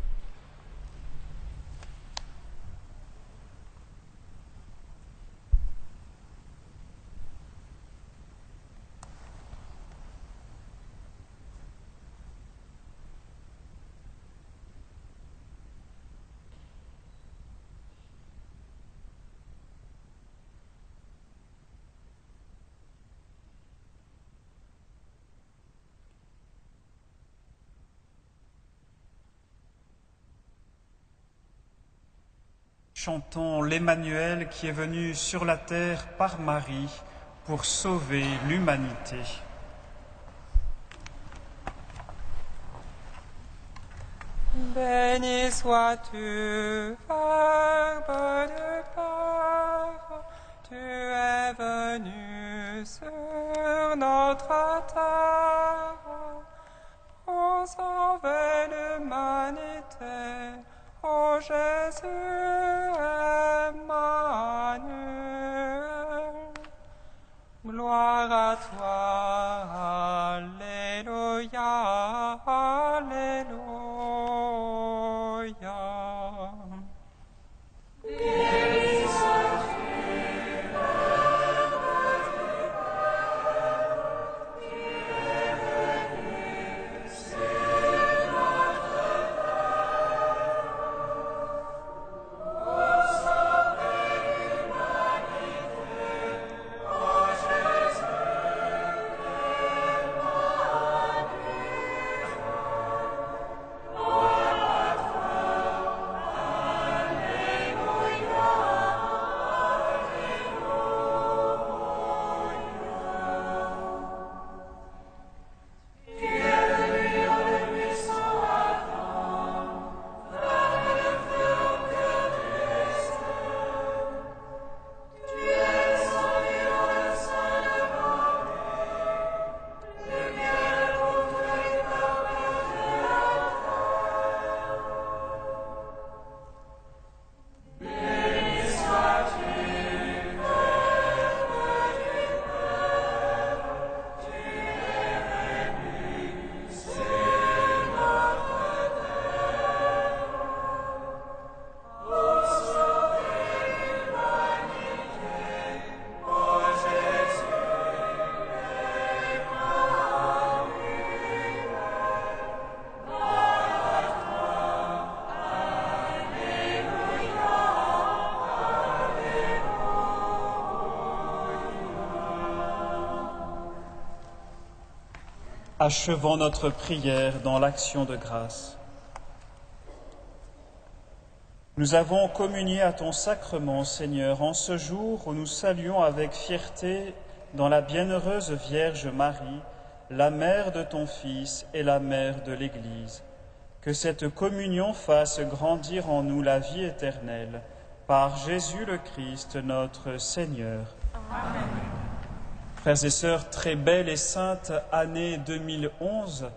Chantons l'Emmanuel qui est venu sur la terre par Marie pour sauver l'humanité. Béni sois-tu, Verbe de Père, tu es venu sur notre terre pour sauver l'humanité. Ô Jésus, Emmanuel, gloire à toi, Alléluia, Alléluia. Béni sois-tu, Verbe du Père, tu es venu sur notre terre pour sauver l'humanité. Ô Jésus, Achevons notre prière dans l'action de grâce. Nous avons communié à ton sacrement, Seigneur, en ce jour où nous saluons avec fierté dans la bienheureuse Vierge Marie, la mère de ton Fils et la mère de l'Église. Que cette communion fasse grandir en nous la vie éternelle, par Jésus le Christ, notre Seigneur. Amen. Frères et sœurs, très belle et sainte année 2011,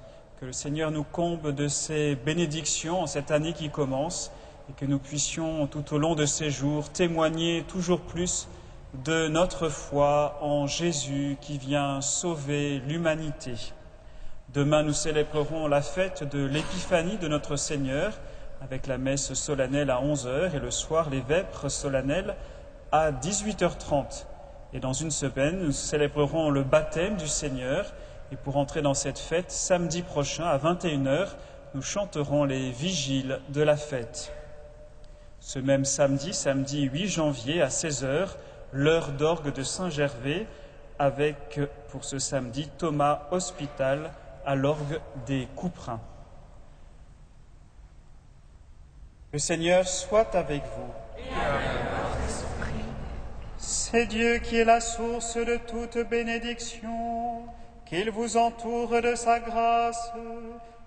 que le Seigneur nous comble de ses bénédictions en cette année qui commence et que nous puissions tout au long de ces jours témoigner toujours plus de notre foi en Jésus qui vient sauver l'humanité. Demain, nous célébrerons la fête de l'Épiphanie de notre Seigneur avec la messe solennelle à 11h et le soir les vêpres solennelles à 18h30. Et dans une semaine, nous célébrerons le baptême du Seigneur. Et pour entrer dans cette fête, samedi prochain à 21h, nous chanterons les vigiles de la fête. Ce même samedi 8 janvier à 16h, l'heure d'orgue de Saint-Gervais, avec pour ce samedi Thomas Hospital à l'orgue des Couperins. Le Seigneur soit avec vous. C'est Dieu qui est la source de toute bénédiction, qu'il vous entoure de sa grâce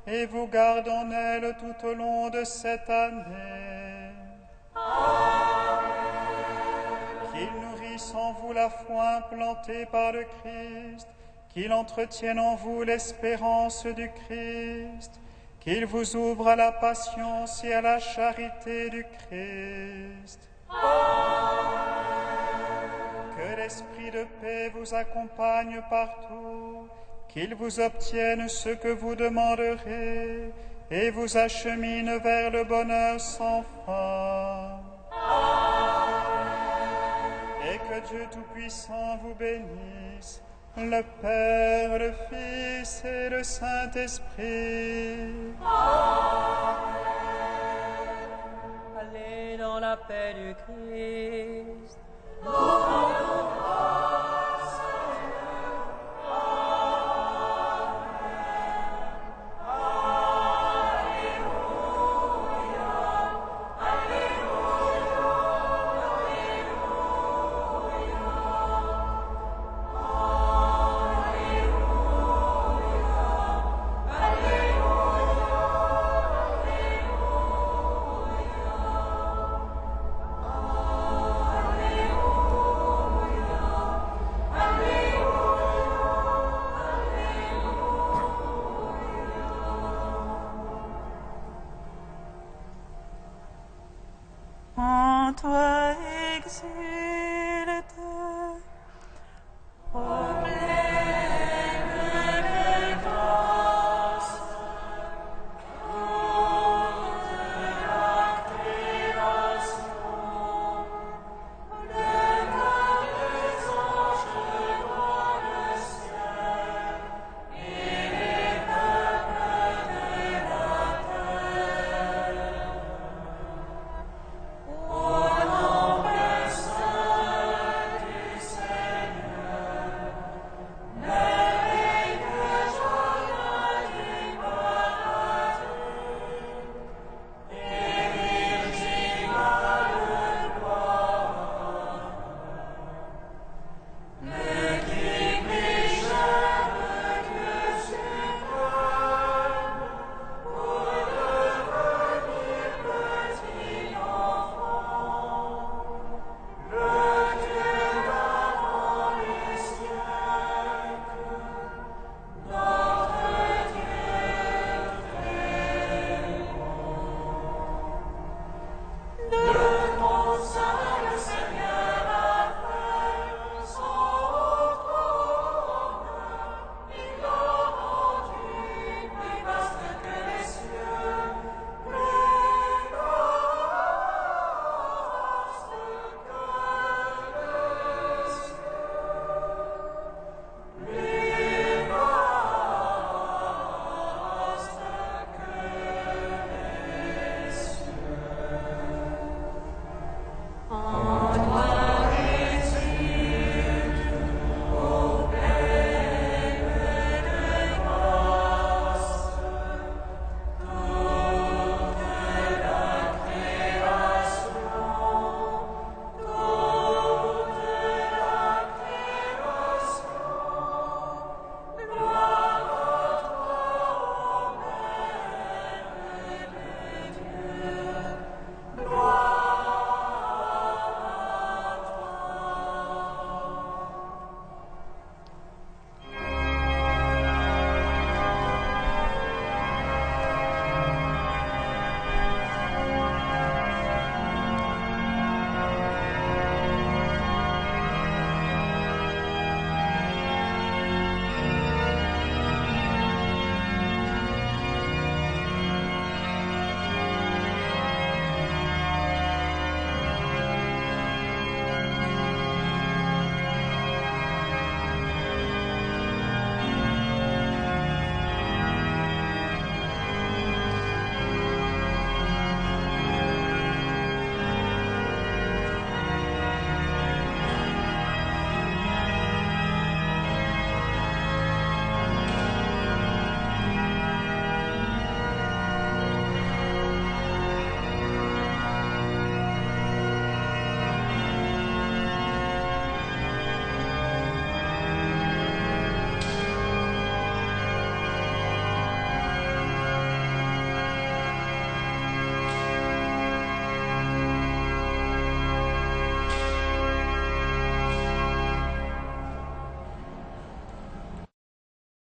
et vous garde en elle tout au long de cette année. Amen. Qu'il nourrisse en vous la foi implantée par le Christ, qu'il entretienne en vous l'espérance du Christ, qu'il vous ouvre à la patience et à la charité du Christ. Amen. Que l'esprit de paix vous accompagne partout, qu'il vous obtienne ce que vous demanderez et vous achemine vers le bonheur sans fin. Et que Dieu Tout-Puissant vous bénisse, le Père, le Fils et le Saint-Esprit. Allez dans la paix du Christ. Nous